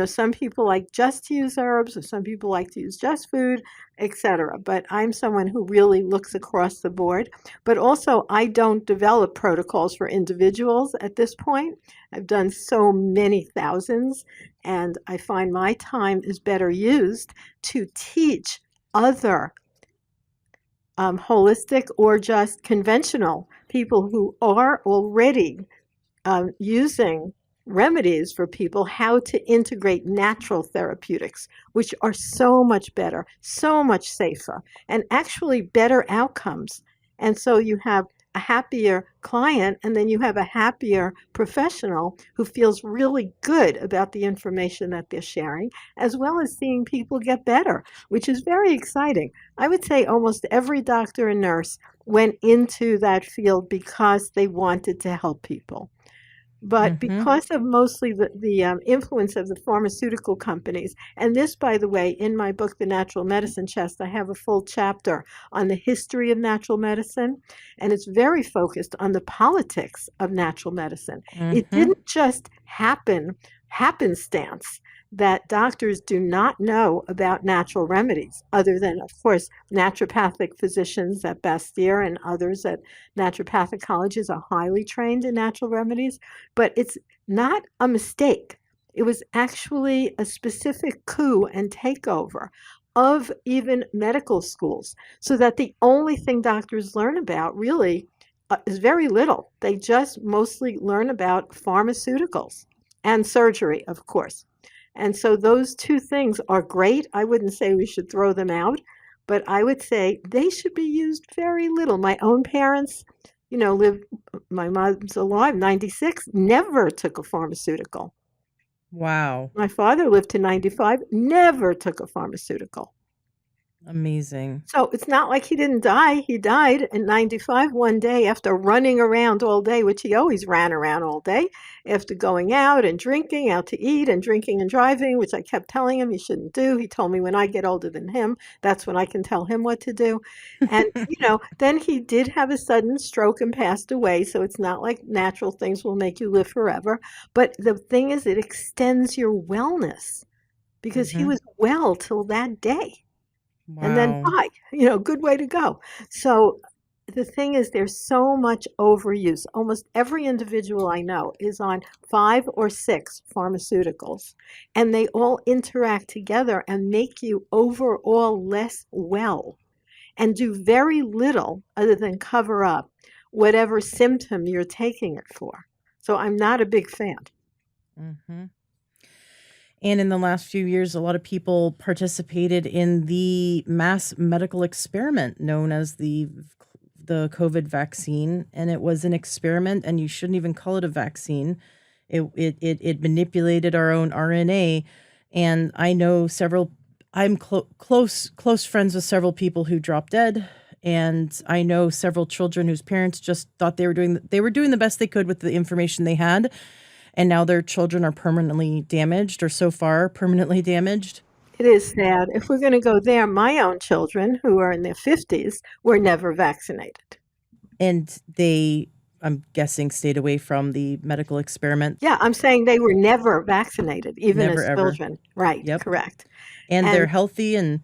Some people like just to use herbs, or some people like to use just food, etc. But I'm someone who really looks across the board. But also, I don't develop protocols for individuals at this point. I've done so many thousands, and I find my time is better used to teach other holistic or just conventional people who are already using remedies for people how to integrate natural therapeutics, which are so much better, so much safer, and actually better outcomes. And so you have a happier client, and then you have a happier professional who feels really good about the information that they're sharing, as well as seeing people get better, which is very exciting. I would say almost every doctor and nurse went into that field because they wanted to help people. But Mm-hmm. because of mostly the influence of the pharmaceutical companies, and this, by the way, in my book, The Natural Medicine Chest, I have a full chapter on the history of natural medicine, and it's very focused on the politics of natural medicine. It Mm-hmm. didn't just happenstance that doctors do not know about natural remedies, other than, of course, naturopathic physicians at Bastyr and others at naturopathic colleges are highly trained in natural remedies. But it's not a mistake. It was actually a specific coup and takeover of even medical schools, so that the only thing doctors learn about really is very little. They just mostly learn about pharmaceuticals and surgery, of course. And so those two things are great. I wouldn't say we should throw them out, but I would say they should be used very little. My own parents, lived, my mom's alive, 96, never took a pharmaceutical. Wow. My father lived to 95, never took a pharmaceutical. Amazing. So it's not like he didn't die. He died in 95 one day after running around all day, which he always ran around all day, after going out and drinking, out to eat and drinking and driving, which I kept telling him he shouldn't do. He told me when I get older than him, that's when I can tell him what to do. And, then he did have a sudden stroke and passed away. So it's not like natural things will make you live forever. But the thing is, it extends your wellness because he Hmm. was well till that day and then Wow. bye. Good way to go. So the thing is, there's so much overuse. Almost every individual I know is on 5 or 6 pharmaceuticals, and they all interact together and make you overall less well and do very little other than cover up whatever symptom you're taking it for. So I'm not a big fan. Hmm. And in the last few years, a lot of people participated in the mass medical experiment known as the COVID vaccine, and it was an experiment, and you shouldn't even call it a vaccine. It manipulated our own RNA, and I know several. I'm close friends with several people who dropped dead, and I know several children whose parents just thought they were doing the best they could with the information they had, and now their children are permanently damaged, or so far permanently damaged. It is sad. If we're going to go there, my own children, who are in their 50s, were never vaccinated. And they, I'm guessing, stayed away from the medical experiment. Yeah, I'm saying they were never vaccinated, even Never as ever. children. Right, Yep. correct. And they're And healthy and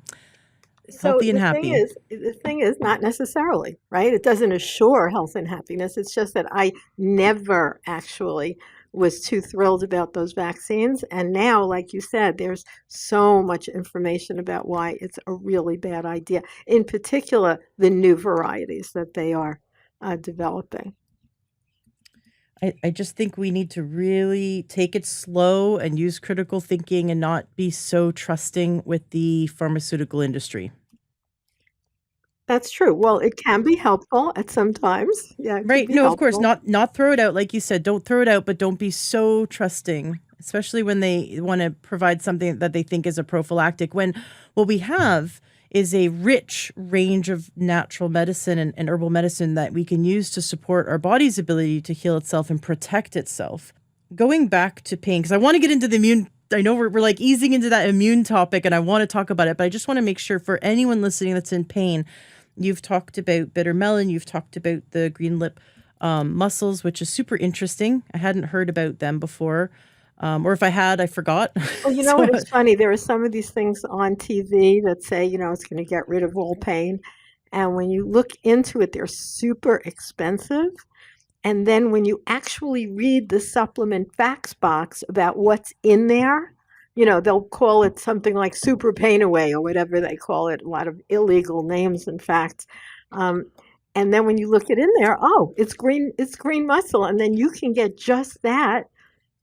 so healthy and happy. the thing is not necessarily, right? It doesn't assure health and happiness. It's just that I never actually was too thrilled about those vaccines. And now, like you said, there's so much information about why it's a really bad idea, in particular, the new varieties that they are developing. I just think we need to really take it slow and use critical thinking and not be so trusting with the pharmaceutical industry. That's true. Well, it can be helpful at some times. Yeah, it could Right. be No, of course, helpful. not throw it out. Like you said, don't throw it out, but don't be so trusting, especially when they want to provide something that they think is a prophylactic. When what we have is a rich range of natural medicine and herbal medicine that we can use to support our body's ability to heal itself and protect itself. Going back to pain, because I want to get into the immune. I know we're like easing into that immune topic and I want to talk about it, but I just want to make sure for anyone listening that's in pain, you've talked about bitter melon. You've talked about the green lip mussels, which is super interesting. I hadn't heard about them before. Or if I had, I forgot. Well, you know So, what is funny? There are some of these things on TV that say, it's going to get rid of all pain. And when you look into it, they're super expensive. And then when you actually read the supplement facts box about what's in there, they'll call it something like super pain away or whatever they call it, a lot of illegal names and facts. Um, and then when you look it in there, oh, it's green muscle. And then you can get just that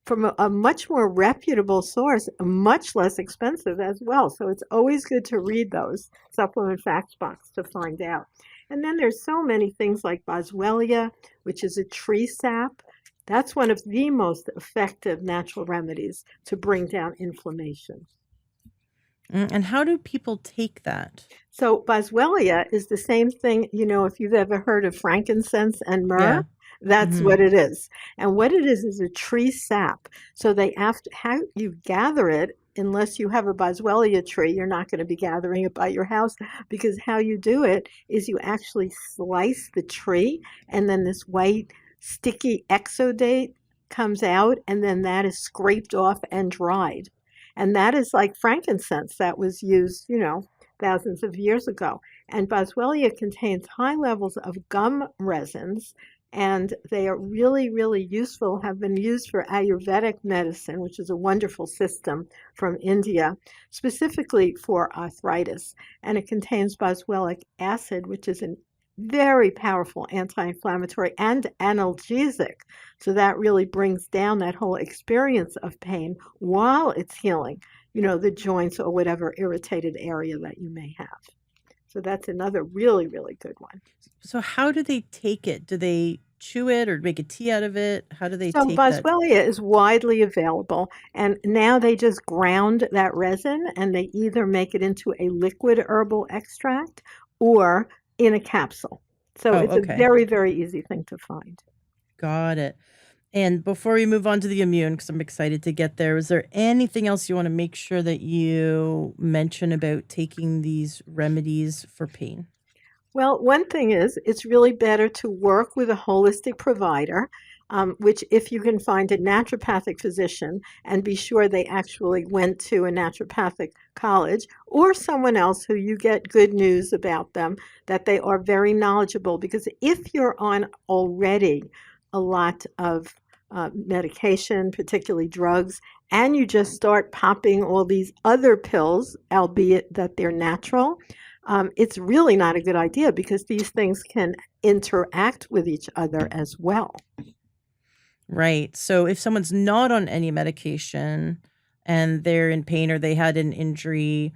from a much more reputable source, much less expensive as well. So it's always good to read those supplement facts box to find out. And then there's so many things like boswellia, which is a tree sap. That's one of the most effective natural remedies to bring down inflammation. and how do people take that? So boswellia is the same thing, if you've ever heard of frankincense and myrrh, Yeah. that's Hmm. what it is. And what it is a tree sap. So they have to, how you gather it, unless you have a boswellia tree, you're not going to be gathering it by your house, because how you do it is you actually slice the tree, and then this white sticky exudate comes out, and then that is scraped off and dried. And that is like frankincense that was used, thousands of years ago. And boswellia contains high levels of gum resins, and they are really, really useful, have been used for Ayurvedic medicine, which is a wonderful system from India, specifically for arthritis. And it contains boswellic acid, which is a very powerful anti-inflammatory and analgesic. So that really brings down that whole experience of pain while it's healing, the joints or whatever irritated area that you may have. So that's another really, really good one. So how do they take it? Do they? chew it or make a tea out of it? How do they So take that? boswellia is widely available, and now they just ground that resin and they either make it into a liquid herbal extract or in a capsule. So Oh, it's a okay. very, very easy thing to find. Got it. And before we move on to the immune, because I'm excited to get there, is there anything else you want to make sure that you mention about taking these remedies for pain? Well, one thing is, it's really better to work with a holistic provider, which, if you can find a naturopathic physician and be sure they actually went to a naturopathic college, or someone else who you get good news about them, that they are very knowledgeable. Because if you're on already a lot of medication, particularly drugs, and you just start popping all these other pills, albeit that they're natural, it's really not a good idea because these things can interact with each other as well. Right. So if someone's not on any medication and they're in pain or they had an injury,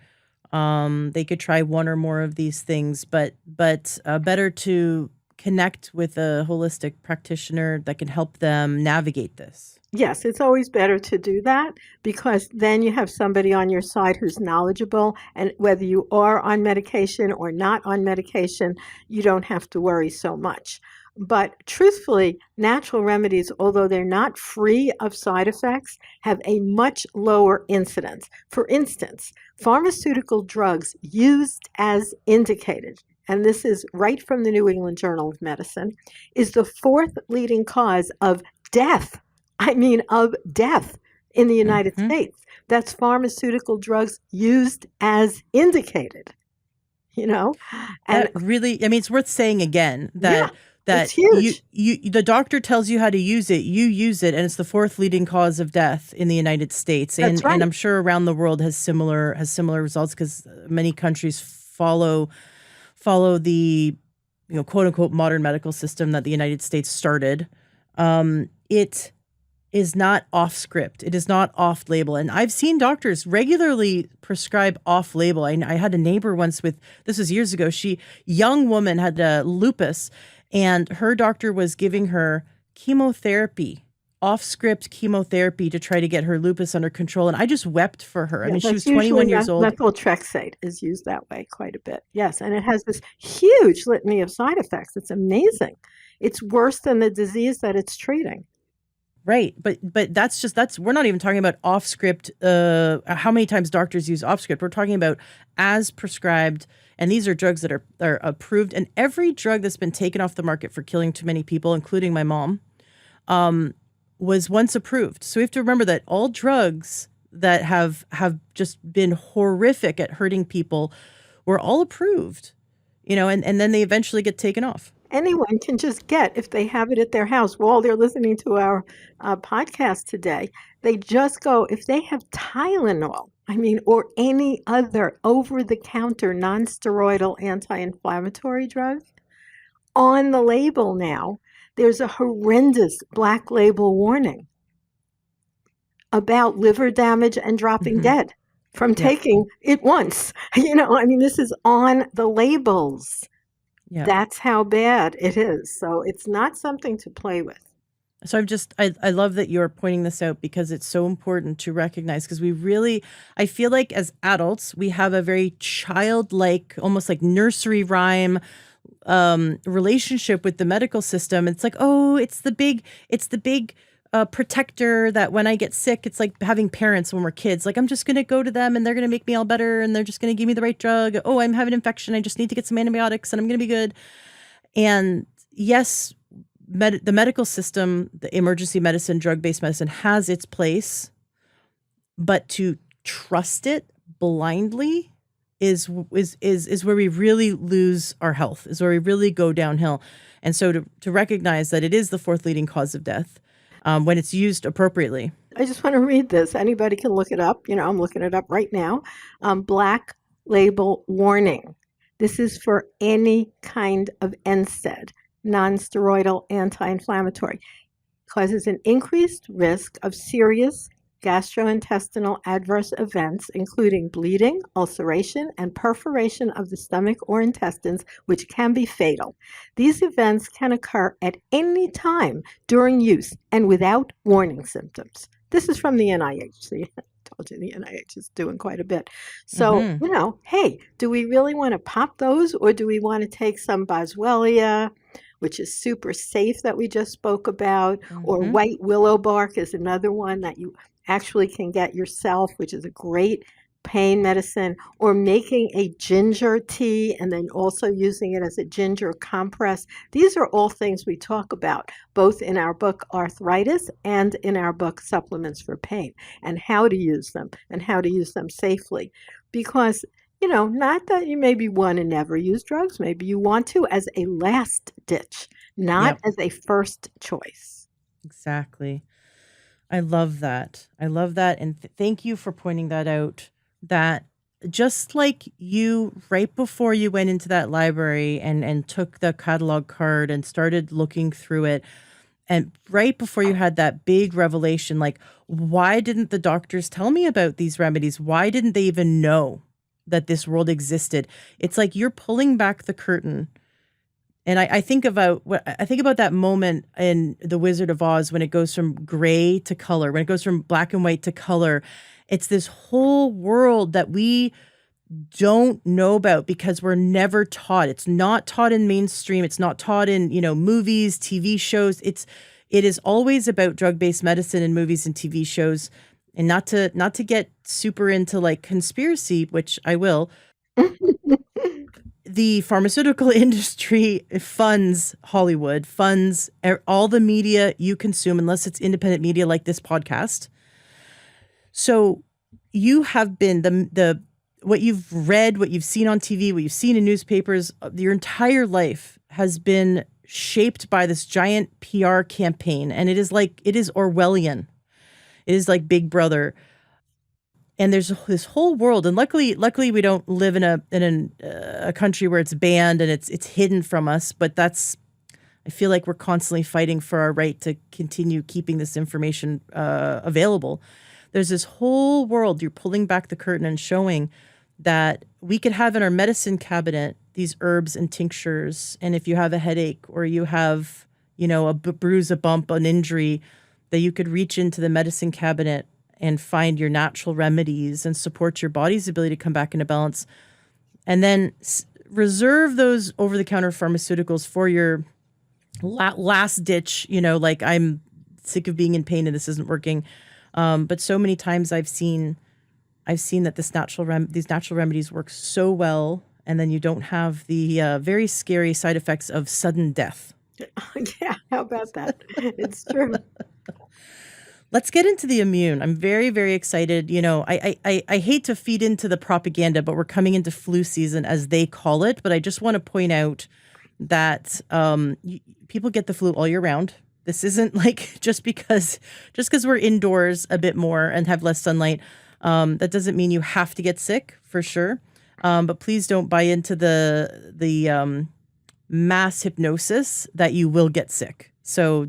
they could try one or more of these things, but better to connect with a holistic practitioner that can help them navigate this. Yes, it's always better to do that because then you have somebody on your side who's knowledgeable, and whether you are on medication or not on medication, you don't have to worry so much. But truthfully, natural remedies, although they're not free of side effects, have a much lower incidence. For instance, pharmaceutical drugs used as indicated, and this is right from the New England Journal of Medicine, is the fourth leading cause of death. I mean, of death in the United Mhm. States. That's pharmaceutical drugs used as indicated, you know? And That really, I mean, it's worth saying again yeah, that it's that huge. the doctor tells you how to use it, you use it, and it's the fourth leading cause of death in the United States, That's and right. I'm sure around the world has similar results because many countries follow the quote unquote modern medical system that the United States started. It is not off script. It is not off label. And I've seen doctors regularly prescribe off label. I had a neighbor once with, this was years ago. Young woman had lupus, and her doctor was giving her chemotherapy, off script chemotherapy to try to get her lupus under control. And I just wept for her. I Yeah, mean, she was that's usually 21 years old. methotrexate is used that way quite a bit. Yes, and it has this huge litany of side effects. It's amazing. It's worse than the disease that it's treating. Right, but that's we're not even talking about off script. How many times doctors use off script? We're talking about as prescribed, and these are drugs that are approved. And every drug that's been taken off the market for killing too many people, including my mom, was once approved. So we have to remember that all drugs that have just been horrific at hurting people were all approved, and then they eventually get taken off. Anyone can just get, if they have it at their house while they're listening to our podcast today, they just go, if they have Tylenol, I mean, or any other over the counter non steroidal anti inflammatory drug, on the label now, there's a horrendous black label warning about liver damage and dropping Hmm. dead from Yeah, taking it once. I mean, this is on the labels. yeah. That's how bad it is. So it's not something to play with. So I love that you're pointing this out because it's so important to recognize because I feel like as adults, we have a very childlike, almost like nursery rhyme relationship with the medical system. It's like, oh, it's the big protector that when I get sick, it's like having parents when we're kids. Like, I'm just going to go to them and they're going to make me all better and they're just going to give me the right drug. Oh, I'm having an infection. I just need to get some antibiotics and I'm going to be good. And yes, the medical system, the emergency medicine, drug-based medicine has its place, but to trust it blindly is where we really lose our health, is where we really go downhill. And so to recognize that it is the fourth leading cause of death when it's used appropriately. I just want to read this. Anybody can look it up. I'm looking it up right now. Black label warning. This is for any kind of NSAID, non-steroidal anti-inflammatory. Causes an increased risk of serious gastrointestinal adverse events, including bleeding, ulceration, and perforation of the stomach or intestines, which can be fatal. These events can occur at any time during use and without warning symptoms. This is from the NIH. See, I told you the NIH is doing quite a bit. So, Mm-hmm. hey, do we really want to pop those, or do we want to take some boswellia, which is super safe that we just spoke about, or Mm-hmm. white willow bark is another one that you actually can get yourself, which is a great pain medicine, or making a ginger tea and then also using it as a ginger compress. These are all things we talk about, both in our book Arthritis and in our book Supplements for Pain, and how to use them and how to use them safely. Because not that you maybe want to never use drugs. Maybe you want to as a last ditch, not Yep. as a first choice. Exactly. I love that. I love that. And thank you for pointing that out. That just like you, right before you went into that library and took the catalog card and started looking through it, and right before you had that big revelation, like, why didn't the doctors tell me about these remedies? Why didn't they even know that this world existed? It's like you're pulling back the curtain. And I think about that moment in The Wizard of Oz when it goes from gray to color, when it goes from black and white to color. It's this whole world that we don't know about because we're never taught. It's not taught in mainstream. It's not taught in, movies, TV shows. It is always about drug-based medicine in movies and TV shows. And not to get super into like conspiracy, which I will. The pharmaceutical industry funds Hollywood, funds all the media you consume, unless it's independent media like this podcast. So you have been the what you've read, what you've seen on TV, what you've seen in newspapers, your entire life has been shaped by this giant PR campaign. And it is Orwellian. It is like Big Brother. And there's this whole world, and luckily we don't live in a country where it's banned and it's hidden from us. But I feel like we're constantly fighting for our right to continue keeping this information available. There's this whole world. You're pulling back the curtain and showing that we could have in our medicine cabinet these herbs and tinctures. And if you have a headache or you have, a bruise, a bump, an injury, that you could reach into the medicine cabinet and find your natural remedies and support your body's ability to come back into balance. And then reserve those over-the-counter pharmaceuticals for your last ditch, like, I'm sick of being in pain and this isn't working. But so many times I've seen that these natural remedies work so well, and then you don't have the very scary side effects of sudden death. Yeah, how about that? It's true. Let's get into the immune. I'm very, very excited. I hate to feed into the propaganda, but we're coming into flu season, as they call it. But I just want to point out that people get the flu all year round. This isn't like just because we're indoors a bit more and have less sunlight. That doesn't mean you have to get sick, for sure. But please don't buy into the mass hypnosis that you will get sick. So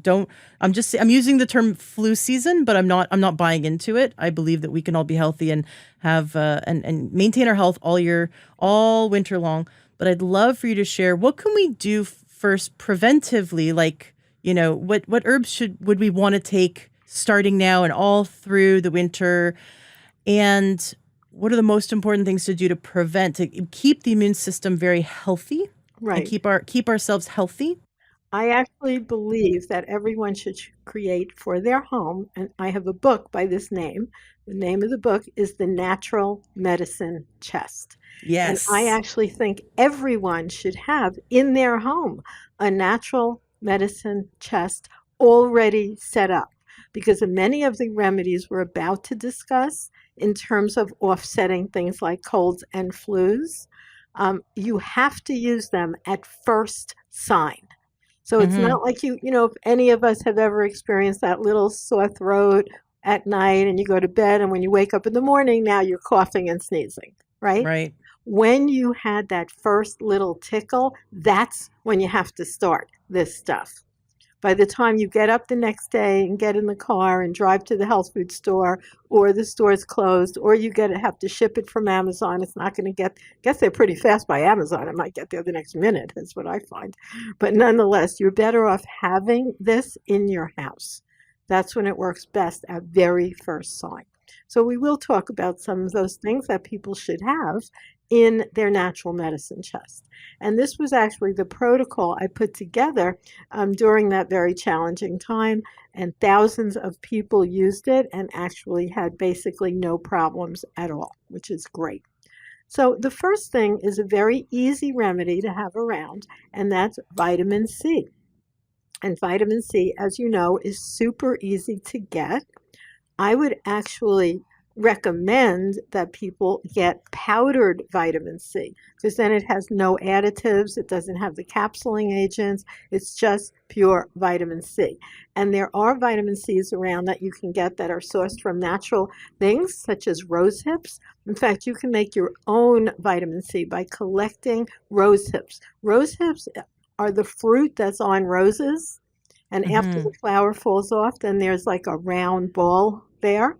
I'm using the term flu season, but I'm not buying into it. I believe that we can all be healthy and have and maintain our health all winter long. But I'd love for you to share, what can we do first preventively? Like, what herbs would we want to take starting now and all through the winter? And what are the most important things to do to keep the immune system very healthy and Right. keep ourselves healthy? I actually believe that everyone should create for their home, and I have a book by this name. The name of the book is The Natural Medicine Chest. And I Yes. actually think everyone should have in their home a natural medicine chest already set up, because of many of the remedies we're about to discuss in terms of offsetting things like colds and flus, you have to use them at first sign. So it's Mm-hmm. not like if any of us have ever experienced that little sore throat at night and you go to bed and when you wake up in the morning, now you're coughing and sneezing, right? Right. When you had that first little tickle, that's when you have to start this stuff. By the time you get up the next day and get in the car and drive to the health food store, or the store's closed, or you have to ship it from Amazon, it's not going to guess they're pretty fast by Amazon. It might get there the next minute. That's what I find. But nonetheless, you're better off having this in your house. That's when it works best at very first sign. So we will talk about some of those things that people should have in their natural medicine chest. And this was actually the protocol I put together during that very challenging time. And thousands of people used it and actually had basically no problems at all, which is great. So the first thing is a very easy remedy to have around, and that's vitamin C. And vitamin C, as you know, is super easy to get. I would actually recommend that people get powdered vitamin C because then it has no additives, it doesn't have the capsuling agents, it's just pure vitamin C. And there are vitamin C's around that you can get that are sourced from natural things such as rose hips. In fact, you can make your own vitamin C by collecting rose hips. Rose hips are the fruit that's on roses. And after Mm-hmm. the flower falls off, then there's like a round ball there.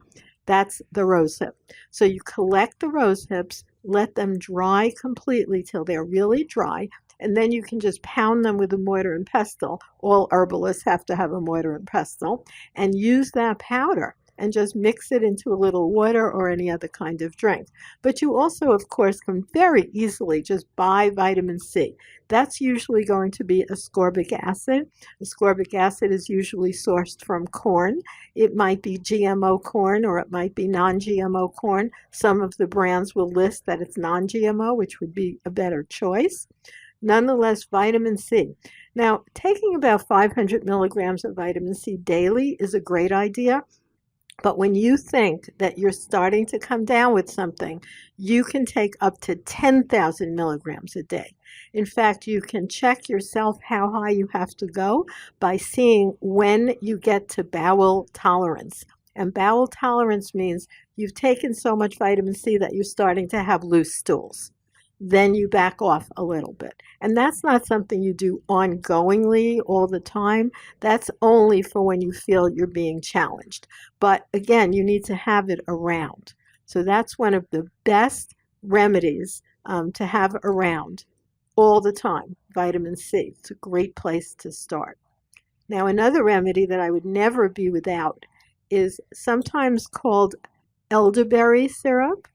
That's the rose hip. So you collect the rose hips, let them dry completely till they're really dry, and then you can just pound them with a mortar and pestle. All herbalists have to have a mortar and pestle, and use that powder and just mix it into a little water or any other kind of drink. But you also, of course, can very easily just buy vitamin C. That's usually going to be ascorbic acid. Ascorbic acid is usually sourced from corn. It might be GMO corn or it might be non-GMO corn. Some of the brands will list that it's non-GMO, which would be a better choice. Nonetheless, vitamin C. Now, taking about 500 milligrams of vitamin C daily is a great idea. But when you think that you're starting to come down with something, you can take up to 10,000 milligrams a day. In fact, you can check yourself how high you have to go by seeing when you get to bowel tolerance. And bowel tolerance means you've taken so much vitamin C that you're starting to have loose stools. Then you back off a little bit. And that's not something you do ongoingly all the time. That's only for when you feel you're being challenged. But again, you need to have it around. So that's one of the best remedies to have around all the time, vitamin C. It's a great place to start. Now, another remedy that I would never be without is sometimes called elderberry syrup,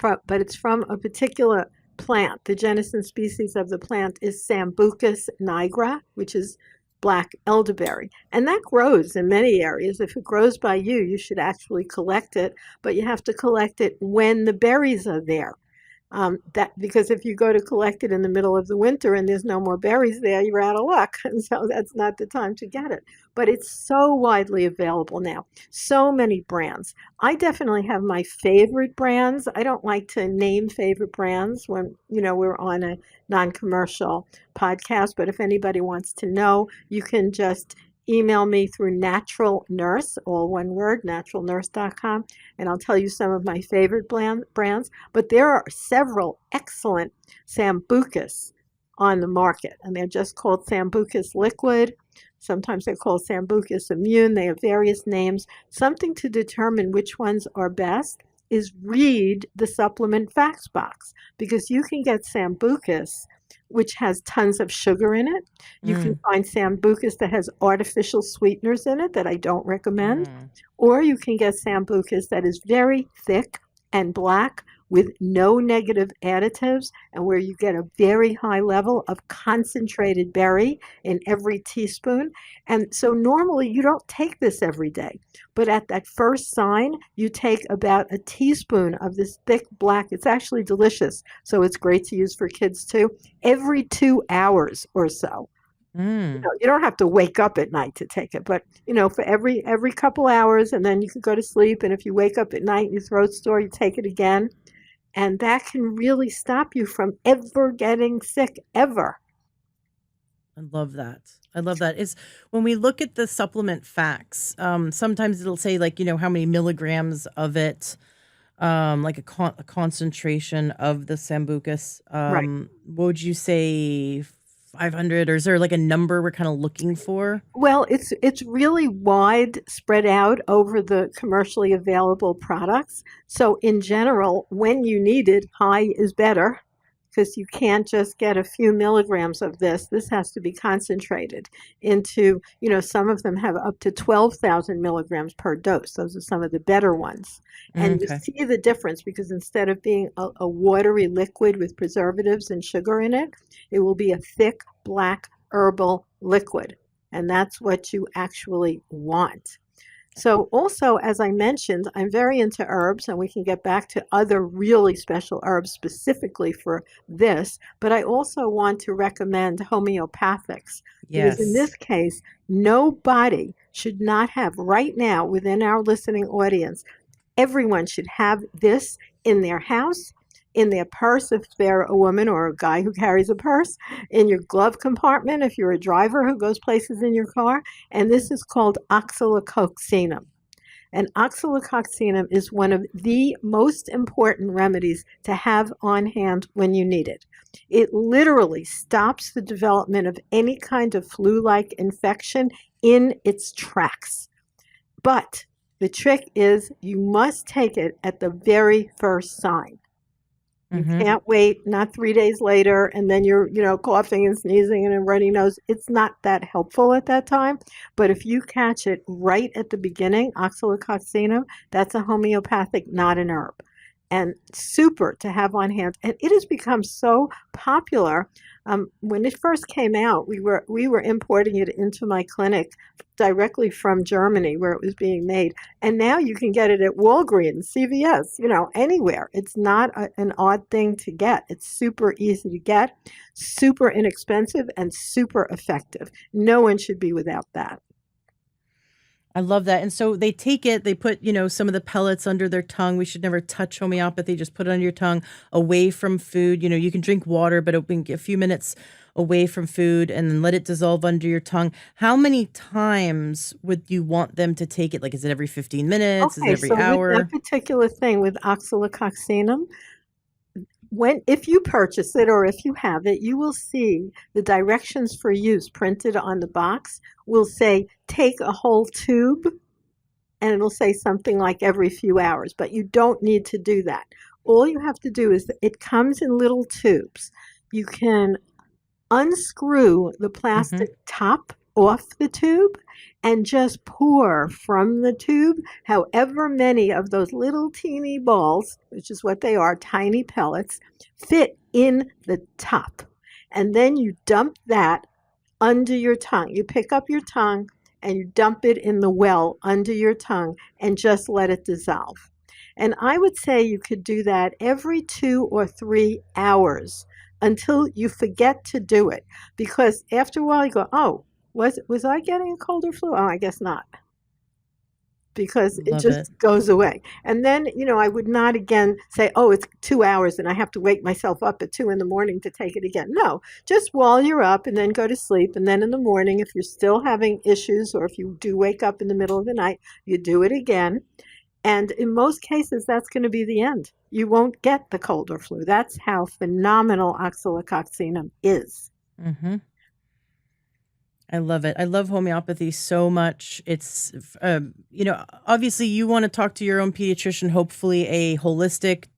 but it's from a particular plant. The genus and species of the plant is Sambucus nigra, which is black elderberry. And that grows in many areas. If it grows by you, you should actually collect it, but you have to collect it when the berries are there. Because if you go to collect it in the middle of the winter and there's no more berries there, you're out of luck. And so that's not the time to get it. But it's so widely available now. So many brands. I definitely have my favorite brands. I don't like to name favorite brands when, we're on a non-commercial podcast. But if anybody wants to know, you can just email me through Natural Nurse, all one word, naturalnurse.com, and I'll tell you some of my favorite brands. But there are several excellent Sambucus on the market, and they're just called Sambucus Liquid. Sometimes they're called Sambucus Immune. They have various names. Something to determine which ones are best is read the supplement facts box, because you can get Sambucus which has tons of sugar in it. You can Mm. find Sambucus that has artificial sweeteners in it that I don't recommend. Mm. Or you can get Sambucus that is very thick and black with no negative additives, and where you get a very high level of concentrated berry in every teaspoon. And so normally you don't take this every day, but at that first sign, you take about a teaspoon of this thick black. It's actually delicious, so it's great to use for kids too, every 2 hours or so. Mm. You don't have to wake up at night to take it, but for every couple hours, and then you can go to sleep. And if you wake up at night, your throat's sore, you take it again, and that can really stop you from ever getting sick ever. I love that. I love that. It's when we look at the supplement facts, sometimes it'll say like, how many milligrams of it, like a concentration of the Sambucus. Right. What would you say, 500, or is there like a number we're kind of looking for? Well, it's really wide spread out over the commercially available products. So in general, when you need it, high is better because you can't just get a few milligrams of this. This has to be concentrated into, some of them have up to 12,000 milligrams per dose. Those are some of the better ones. And you Okay. see the difference because instead of being a watery liquid with preservatives and sugar in it, it will be a thick black herbal liquid. And that's what you actually want. So, also, as I mentioned, I'm very into herbs, and we can get back to other really special herbs specifically for this. But I also want to recommend homeopathics because, in Yes. this case, nobody should not have right now within our listening audience, everyone should have this in their house, in their purse if they're a woman or a guy who carries a purse, in your glove compartment if you're a driver who goes places in your car. And this is called oxylococcinum. And oxylococcinum is one of the most important remedies to have on hand when you need it. It literally stops the development of any kind of flu-like infection in its tracks. But the trick is you must take it at the very first sign. You Mm-hmm. can't wait, not 3 days later, and then you're, coughing and sneezing and a runny nose. It's not that helpful at that time. But if you catch it right at the beginning, oxylococcinum, that's a homeopathic, not an herb. And super to have on hand. And it has become so popular. When it first came out, we were importing it into my clinic directly from Germany where it was being made. And now you can get it at Walgreens, CVS, anywhere. It's not an odd thing to get. It's super easy to get, super inexpensive, and super effective. No one should be without that. I love that. And so they take it, they put, some of the pellets under their tongue. We should never touch homeopathy. Just put it under your tongue, away from food. You can drink water, but a few minutes away from food and then let it dissolve under your tongue. How many times would you want them to take it? Like, is it every 15 minutes? Is it Okay, every so with that hour? particular thing with oxylococcinum, if you purchase it or if you have it, you will see the directions for use printed on the box will say take a whole tube, and it'll say something like every few hours, but you don't need to do that. All you have to do is it comes in little tubes. You can unscrew the Mm-hmm. plastic top off the tube and just pour from the tube however many of those little teeny balls, which is what they are, tiny pellets, fit in the top. And then you dump that under your tongue. You pick up your tongue and you dump it in the well under your tongue and just let it dissolve. And I would say you could do that every 2 or 3 hours until you forget to do it. Because after a while you go, oh, was I getting a cold or flu? Oh, I guess not. Because it Love it. just goes away. And then, I would not again say, oh, it's 2 hours and I have to wake myself up at 2 in the morning to take it again. No, just while you're up and then go to sleep. And then in the morning, if you're still having issues or if you do wake up in the middle of the night, you do it again. And in most cases, that's going to be the end. You won't get the cold or flu. That's how phenomenal oxylococcinum is. Mm-hmm. I love it. I love homeopathy so much. It's, obviously you want to talk to your own pediatrician, hopefully a holistic.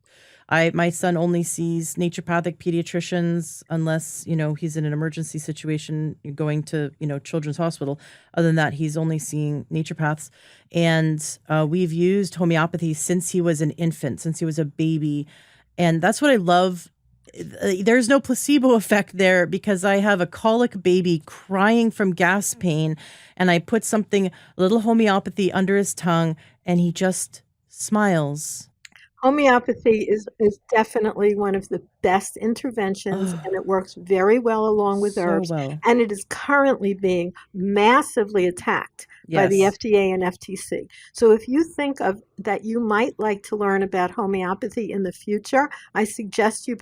My son only sees naturopathic pediatricians unless, he's in an emergency situation going to, children's hospital. Other than that, he's only seeing naturopaths. And we've used homeopathy since he was an infant, since he was a baby. And that's what I love. There's no placebo effect there because I have a colic baby crying from gas pain, and I put something, a little homeopathy under his tongue, and he just smiles. Homeopathy is definitely one of the best interventions, Oh, and it works very well along with so herbs. well. And it is currently being massively attacked by the Yes. FDA and FTC. So if you think of that you might like to learn about homeopathy in the future, I suggest you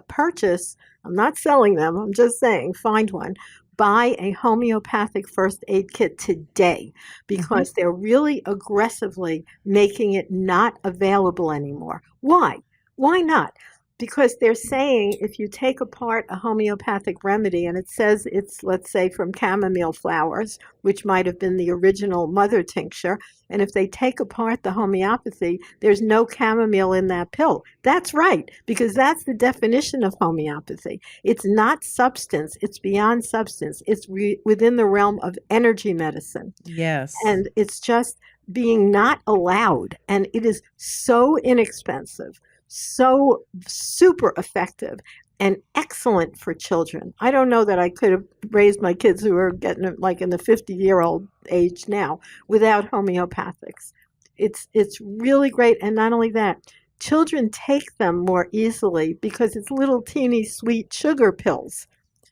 purchase, I'm not selling them, I'm just saying, find one. Buy a homeopathic first aid kit today Hmm. because they're really aggressively making it not available anymore. Why? Why not? because they're saying if you take apart a homeopathic remedy and it says it's, let's say, from chamomile flowers, which might have been the original mother tincture, and if they take apart the homeopathy, there's no chamomile in that pill. That's right, because that's the definition of homeopathy. It's not substance, it's beyond substance, it's within the realm of energy medicine. Yes. And it's just being not allowed. And it is so inexpensive, so super effective, and excellent for children. I don't know that I could have raised my kids who are getting like in the 50-year-old age now without homeopathics. It's really great. And not only that, children take them more easily because it's little teeny sweet sugar pills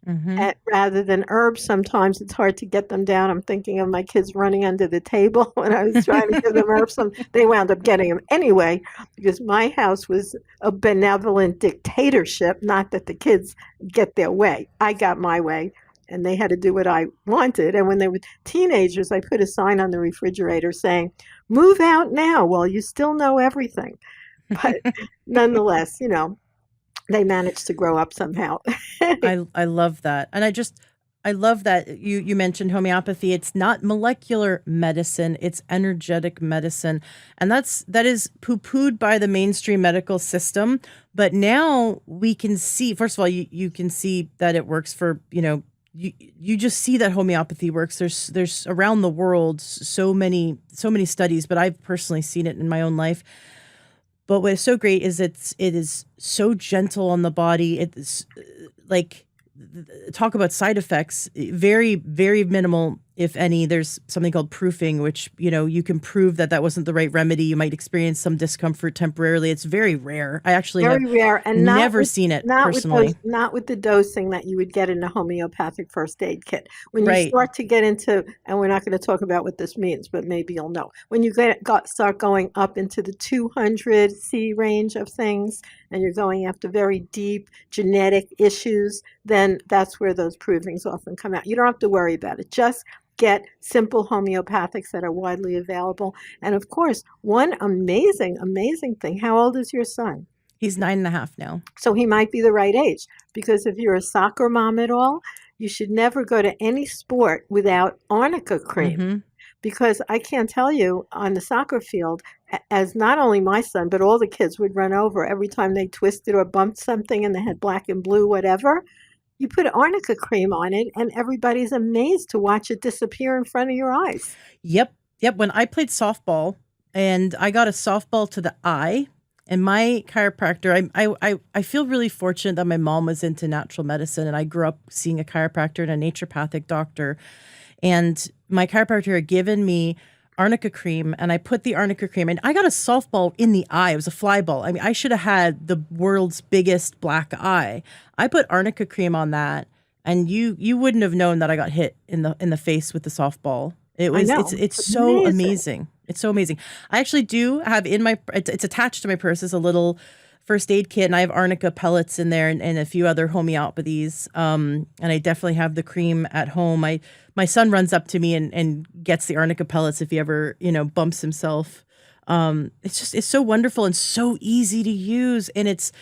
Mm-hmm. rather than herbs. Sometimes it's hard to get them down. I'm thinking of my kids running under the table when I was trying to give them herbs. They wound up getting them anyway because my house was a benevolent dictatorship. Not that the kids get their way. I got my way. And they had to do what I wanted. And when they were teenagers, I put a sign on the refrigerator saying, "Move out now." Well, you still know everything. But nonetheless, they managed to grow up somehow. I love that. And I love that you mentioned homeopathy. It's not molecular medicine, it's energetic medicine. And that is poo-pooed by the mainstream medical system. But now we can see, first of all, you can see that it works for, you just see that homeopathy works. There's around the world so many studies, but I've personally seen it in my own life. But what is so great is it is so gentle on the body. It's like, talk about side effects, very, very minimal, if any. There's something called proofing, which, you can prove that wasn't the right remedy. You might experience some discomfort temporarily. It's very rare. I actually have Very rare, and never seen it personally. not with the dosing that you would get in a homeopathic first aid kit. When you Right. start to get into, and we're not going to talk about what this means, but maybe you'll know. When you start going up into the 200 C range of things, and you're going after very deep genetic issues, then that's where those provings often come out. You don't have to worry about it. Just get simple homeopathics that are widely available. And of course, one amazing, amazing thing. How old is your son? He's 9.5 now. So he might be the right age, because if you're a soccer mom at all, you should never go to any sport without arnica cream. Mm-hmm. Because I can't tell you, on the soccer field, as not only my son, but all the kids would run over every time they twisted or bumped something and they had black and blue, whatever. You put arnica cream on it, and everybody's amazed to watch it disappear in front of your eyes. Yep. When I played softball and I got a softball to the eye, and my chiropractor, I feel really fortunate that my mom was into natural medicine, and I grew up seeing a chiropractor and a naturopathic doctor. And my chiropractor had given me arnica cream, and I put the arnica cream, and I got a softball in the eye. It was a fly ball. I mean, I should have had the world's biggest black eye. I put arnica cream on that, and you wouldn't have known that I got hit in the face with the softball. I know. It's so amazing. It's so amazing. I actually do have in my it's attached to my purse is a little first aid kit, and I have arnica pellets in there, and a few other homeopathies. And I definitely have the cream at home. My son runs up to me and gets the arnica pellets if he ever, bumps himself. It's so wonderful and so easy to use. And it's,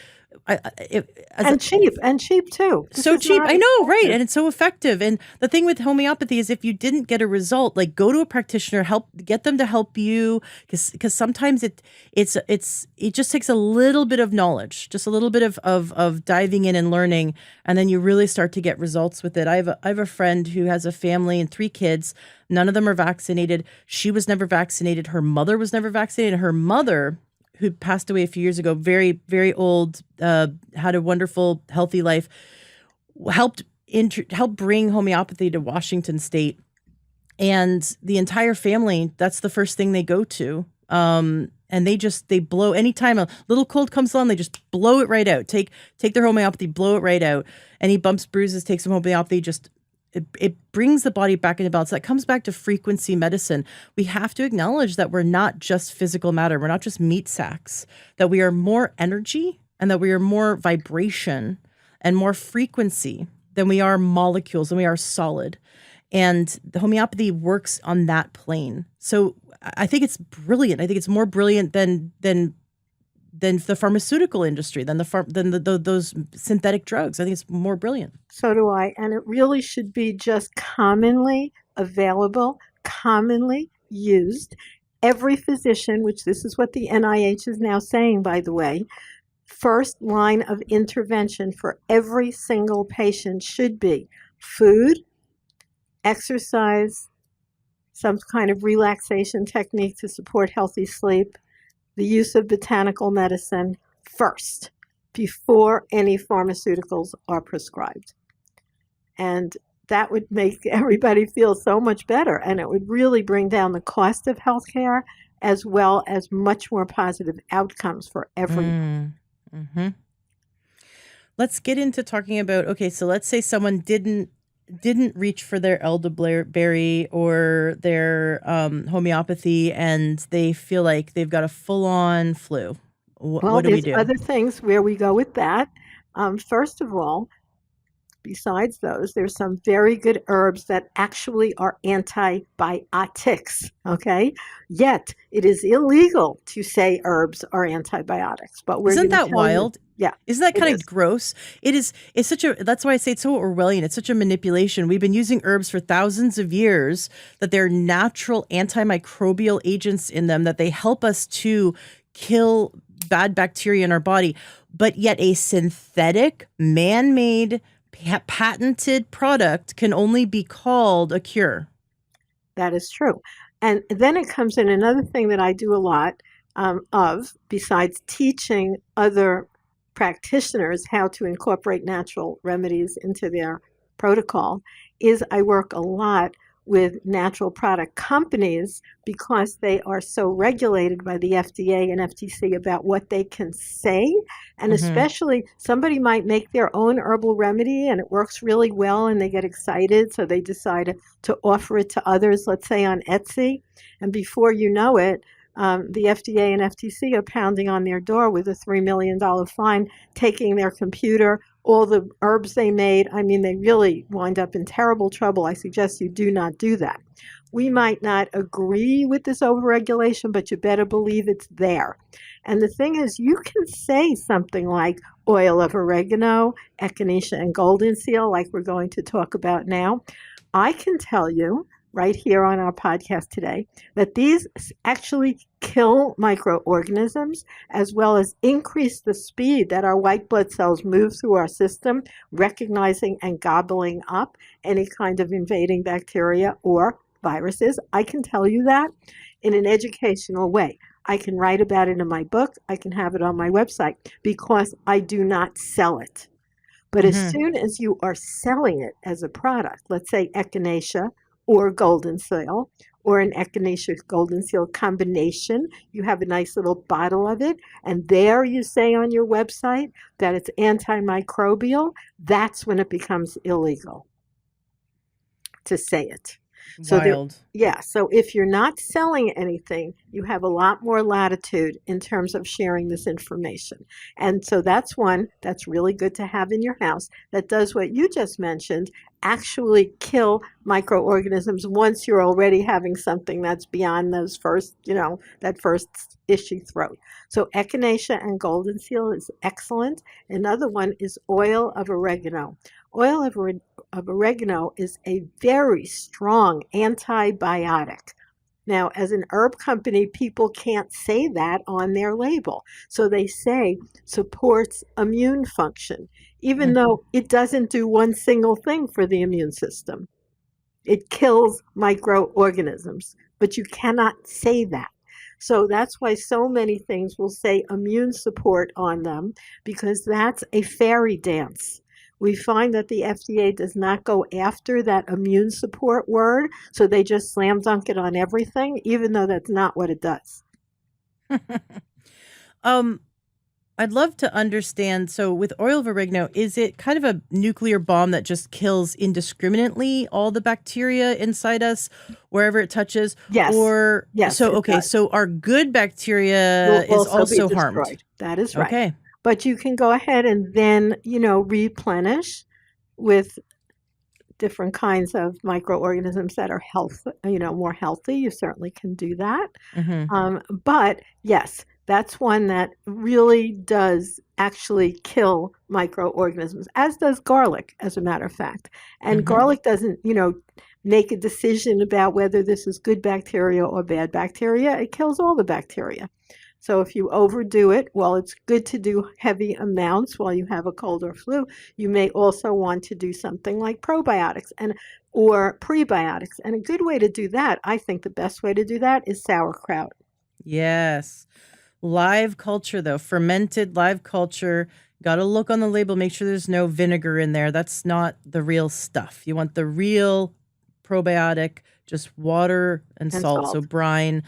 and cheap too. So cheap. I know, right? And it's so effective. And the thing with homeopathy is, if you didn't get a result, like, go to a practitioner, get them to help you, because sometimes it just takes a little bit of knowledge, just a little bit of diving in and learning, and then you really start to get results with it. I have a friend who has a family and 3 kids. None of them are vaccinated. She was never vaccinated. Her mother was never vaccinated. Her mother, who passed away a few years ago, very, very old, had a wonderful, healthy life, helped bring homeopathy to Washington State. And the entire family, that's the first thing they go to. And they blow, anytime a little cold comes on, they just blow it right out. Take their homeopathy, blow it right out. Any bumps, bruises, take some homeopathy, it brings the body back into balance. That comes back to frequency medicine. We have to acknowledge that we're not just physical matter. We're not just meat sacks, that we are more energy, and that we are more vibration and more frequency than we are molecules, than we are solid. And the homeopathy works on that plane. So I think it's brilliant. I think it's more brilliant than than the pharmaceutical industry, than those synthetic drugs. I think it's more brilliant. So do I. And it really should be just commonly available, commonly used. Every physician, which this is what the NIH is now saying, by the way, first line of intervention for every single patient should be food, exercise, some kind of relaxation technique to support healthy sleep, the use of botanical medicine first, before any pharmaceuticals are prescribed. And that would make everybody feel so much better, and it would really bring down the cost of healthcare as well as much more positive outcomes for everyone. Mm-hmm. Let's get into talking about, okay, so let's say someone didn't reach for their elderberry or their homeopathy, and they feel like they've got a full-on flu. Well, What do we there's do? other things where we go with that. First of all, besides those, there's some very good herbs that actually are antibiotics, okay? Yet, it is illegal to say herbs are antibiotics, but we're Isn't going to that tell you. wild? Yeah, Isn't that it kind is. of gross? It's such a, that's why I say it's so Orwellian. It's such a manipulation. We've been using herbs for thousands of years, that they're natural antimicrobial agents in them, that they help us to kill bad bacteria in our body. But yet a synthetic, man-made, patented product can only be called a cure. That is true. And then it comes in another thing that I do a lot of, besides teaching other practitioners how to incorporate natural remedies into their protocol, is I work a lot with natural product companies because they are so regulated by the FDA and FTC about what they can say. And especially somebody might make their own herbal remedy and it works really well and they get excited. So they decide to offer it to others, let's say on Etsy. And before you know it, the FDA and FTC are pounding on their door with a $3 million fine, taking their computer, all the herbs they made. I mean, they really wind up in terrible trouble. I suggest you do not do that. We might not agree with this overregulation, but you better believe it's there. And the thing is, you can say something like oil of oregano, echinacea, and golden seal, like we're going to talk about now. I can tell you right here on our podcast today that these actually kill microorganisms as well as increase the speed that our white blood cells move through our system, recognizing and gobbling up any kind of invading bacteria or viruses. I can tell you that in an educational way. I can write about it in my book. I can have it on my website because I do not sell it. But as soon as you are selling it as a product, let's say echinacea or golden seal, or an echinacea golden seal combination, you have a nice little bottle of it, and there you say on your website that it's antimicrobial, that's when it becomes illegal to say it. Wild. So if you're not selling anything, you have a lot more latitude in terms of sharing this information. And so that's one that's really good to have in your house that does what you just mentioned, actually kill microorganisms once you're already having something that's beyond those first, that first issue throat. So echinacea and golden seal is excellent. Another one is oil of oregano. Oil of oregano is a very strong antibiotic. Now, as an herb company, people can't say that on their label. So they say supports immune function, even though it doesn't do one single thing for the immune system. It kills microorganisms, but you cannot say that. So that's why so many things will say immune support on them, because that's a fairy dance. We find that the FDA does not go after that immune support word, so they just slam dunk it on everything, even though that's not what it does. I'd love to understand. So with oil of oregano, is it kind of a nuclear bomb that just kills indiscriminately all the bacteria inside us wherever it touches? Yes. Or Yes, so it okay, does. so our good bacteria Will is also be harmed. destroyed. That is right. Okay. But you can go ahead and then, replenish with different kinds of microorganisms that are more healthy. You certainly can do that. But yes, That's one that really does actually kill microorganisms, as does garlic, as a matter of fact. And Hmm. garlic doesn't, make a decision about whether this is good bacteria or bad bacteria. It kills all the bacteria. So if you overdo it, while it's good to do heavy amounts while you have a cold or flu, you may also want to do something like probiotics and or prebiotics. And a good way to do that, I think the best way to do that is sauerkraut. Yes. Live culture, though, fermented live culture. Got to look on the label, make sure there's no vinegar in there. That's not the real stuff. You want the real probiotic, just water and And salt. So salt. brine,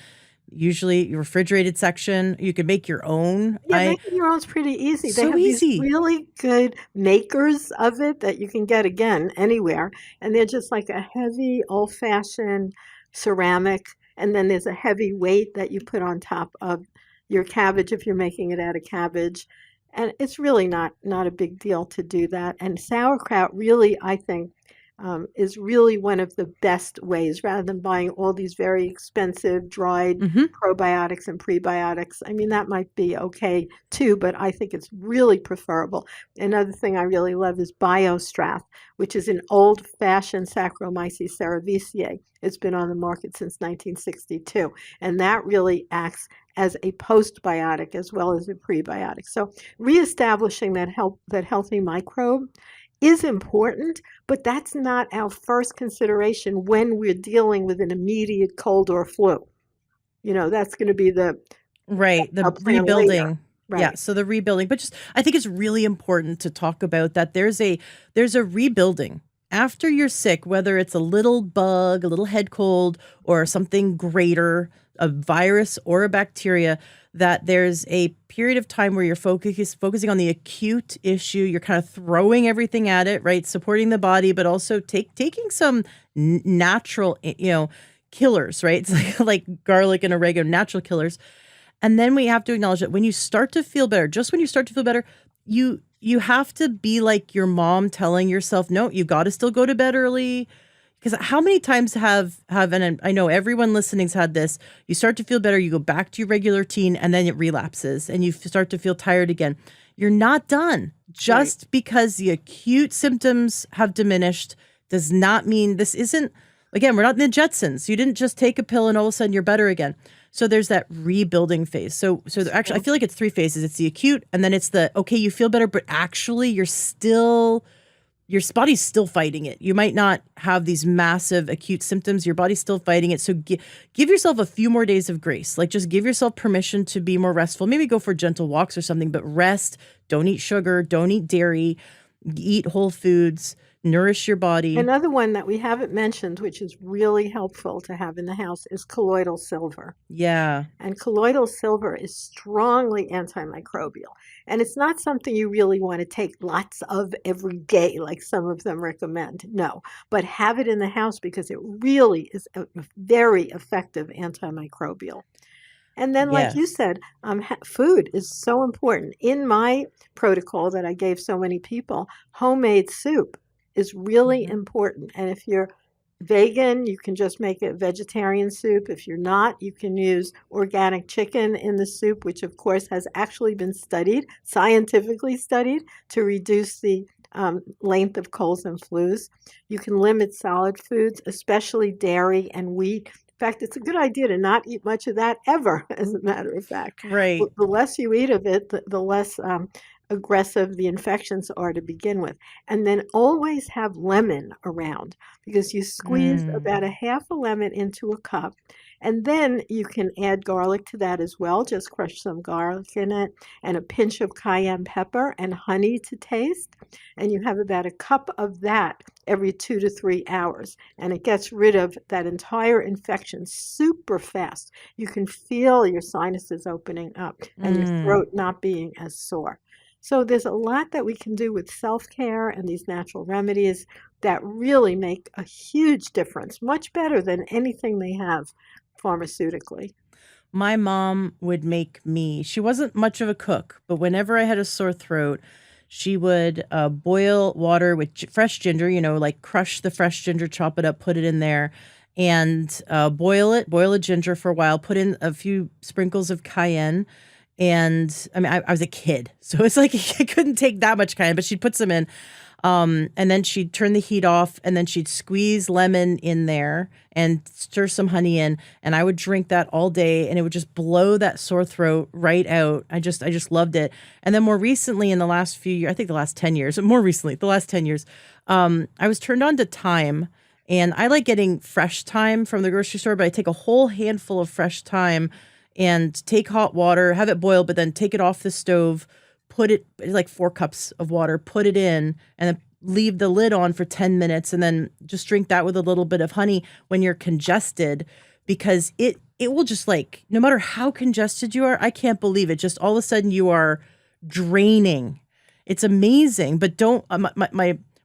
usually your refrigerated section. You can make your own. Yeah, making your own's pretty easy. They So have these easy. really good makers of it that you can get again anywhere. And they're just like a heavy old-fashioned ceramic. And then there's a heavy weight that you put on top of your cabbage if you're making it out of cabbage. And it's really not a big deal to do that. And sauerkraut really, I think, is really one of the best ways rather than buying all these very expensive dried Hmm. probiotics and prebiotics. I mean, that might be okay too, but I think it's really preferable. Another thing I really love is BioStrath, which is an old-fashioned Saccharomyces cerevisiae. It's been on the market since 1962, and that really acts as a postbiotic as well as a prebiotic. So reestablishing that healthy microbe is important, but that's not our first consideration when we're dealing with an immediate cold or flu. That's going to be the Right. The our plan later. rebuilding. Yeah. Right. So the rebuilding, but just I think it's really important to talk about that there's a rebuilding after you're sick, whether it's a little bug, a little head cold, or something greater, a virus or a bacteria, that there's a period of time where you're focusing on the acute issue. You're kind of throwing everything at it, right? Supporting the body, but also taking some natural, killers, right? It's like garlic and oregano, natural killers. And then we have to acknowledge that when you start to feel better, just when you start to feel better, you have to be like your mom telling yourself, no, you got to still go to bed early. Because how many times and I know everyone listening's had this, you start to feel better, you go back to your regular routine, and then it relapses and you start to feel tired again. You're not done. Right. Just because the acute symptoms have diminished does not mean this isn't, again, we're not in the Jetsons. You didn't just take a pill and all of a sudden you're better again. So there's that rebuilding phase. So actually, I feel like it's three phases. It's the acute, and then it's the, okay, you feel better, but actually your body's still fighting it. You might not have these massive acute symptoms. Your body's still fighting it. So give yourself a few more days of grace. Like, just give yourself permission to be more restful. Maybe go for gentle walks or something, but rest. Don't eat sugar. Don't eat dairy. Eat whole foods. Nourish your body. Another one that we haven't mentioned, which is really helpful to have in the house, is colloidal silver. Yeah. And colloidal silver is strongly antimicrobial. And it's not something you really want to take lots of every day, like some of them recommend. No, but have it in the house because it really is a very effective antimicrobial. And then, like you Yes. said, food is so important. In my protocol that I gave so many people, homemade soup is really Mhm. important. And if you're vegan, you can just make a vegetarian soup. If you're not, you can use organic chicken in the soup, which of course has actually been studied, scientifically studied, to reduce the length of colds and flus. You can limit solid foods, especially dairy and wheat. In fact, it's a good idea to not eat much of that ever, as a matter of fact. Right. The less you eat of it, the less aggressive the infections are to begin with. And then always have lemon around because you squeeze Mm. about a half a lemon into a cup. And then you can add garlic to that as well. Just crush some garlic in it and a pinch of cayenne pepper and honey to taste. And you have about a cup of that every 2 to 3 hours. And it gets rid of that entire infection super fast. You can feel your sinuses opening up and your Mm. throat not being as sore. So there's a lot that we can do with self-care and these natural remedies that really make a huge difference, much better than anything they have pharmaceutically. My mom would make me, she wasn't much of a cook, but whenever I had a sore throat, she would boil water with fresh ginger, like crush the fresh ginger, chop it up, put it in there, and boil the ginger for a while, put in a few sprinkles of cayenne, And I mean, I was a kid, so it's like I couldn't take that much kind, but she'd put some in. And then she'd turn the heat off, and then she'd squeeze lemon in there and stir some honey in, and I would drink that all day, and it would just blow that sore throat right out. I just loved it. And then more recently, in the last few years, I think the last 10 years, more recently, the last 10 years, I was turned on to thyme, and I like getting fresh thyme from the grocery store, but I take a whole handful of fresh thyme and take hot water, have it boil, but then take it off the stove, put it like 4 cups of water, put it in, and then leave the lid on for 10 minutes, and then just drink that with a little bit of honey when you're congested, because it will just, like, no matter how congested you are, I can't believe it. Just all of a sudden you are draining. It's amazing, but don't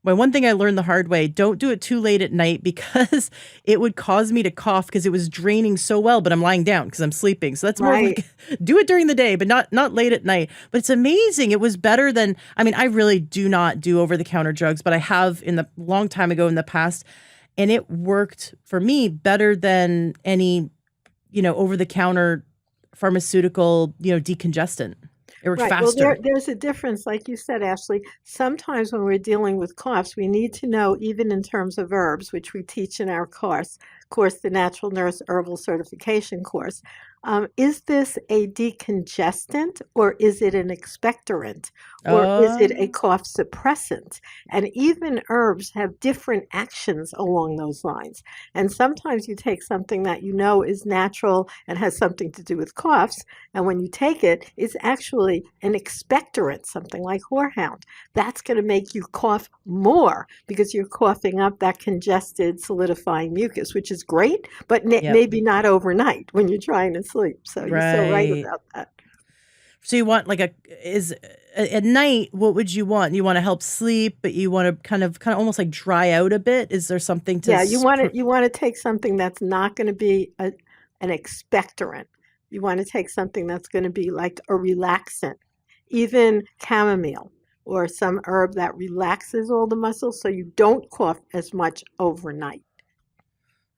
my one thing I learned the hard way, don't do it too late at night, because it would cause me to cough because it was draining so well, but I'm lying down because I'm sleeping. So that's more of Right. like, do it during the day, but not late at night. But it's amazing. It was better than, I mean, I really do not do over the counter drugs, but I have in the long time ago in the past, and it worked for me better than any, over the counter pharmaceutical, decongestant. It worked Right. Well, faster. there's a difference, like you said, Ashley. Sometimes when we're dealing with coughs, we need to know, even in terms of herbs, which we teach in our course, the Natural Nurse Herbal Certification course. Is this a decongestant, or is it an expectorant, or is it a Oh, cough suppressant? And even herbs have different actions along those lines. And sometimes you take something that you know is natural and has something to do with coughs, and when you take it, it's actually an expectorant, something like horehound. That's going to make you cough more because you're coughing up that congested, solidifying mucus, which is great, but yep. maybe not overnight when you're trying to sleep. So you're so right Right. about that. So you want like at night, what would you want? You want to help sleep, but you want to kind of almost like dry out a bit. Is there something to Yeah, you want to take something that's not going to be an expectorant. You want to take something that's going to be like a relaxant, even chamomile or some herb that relaxes all the muscles so you don't cough as much overnight.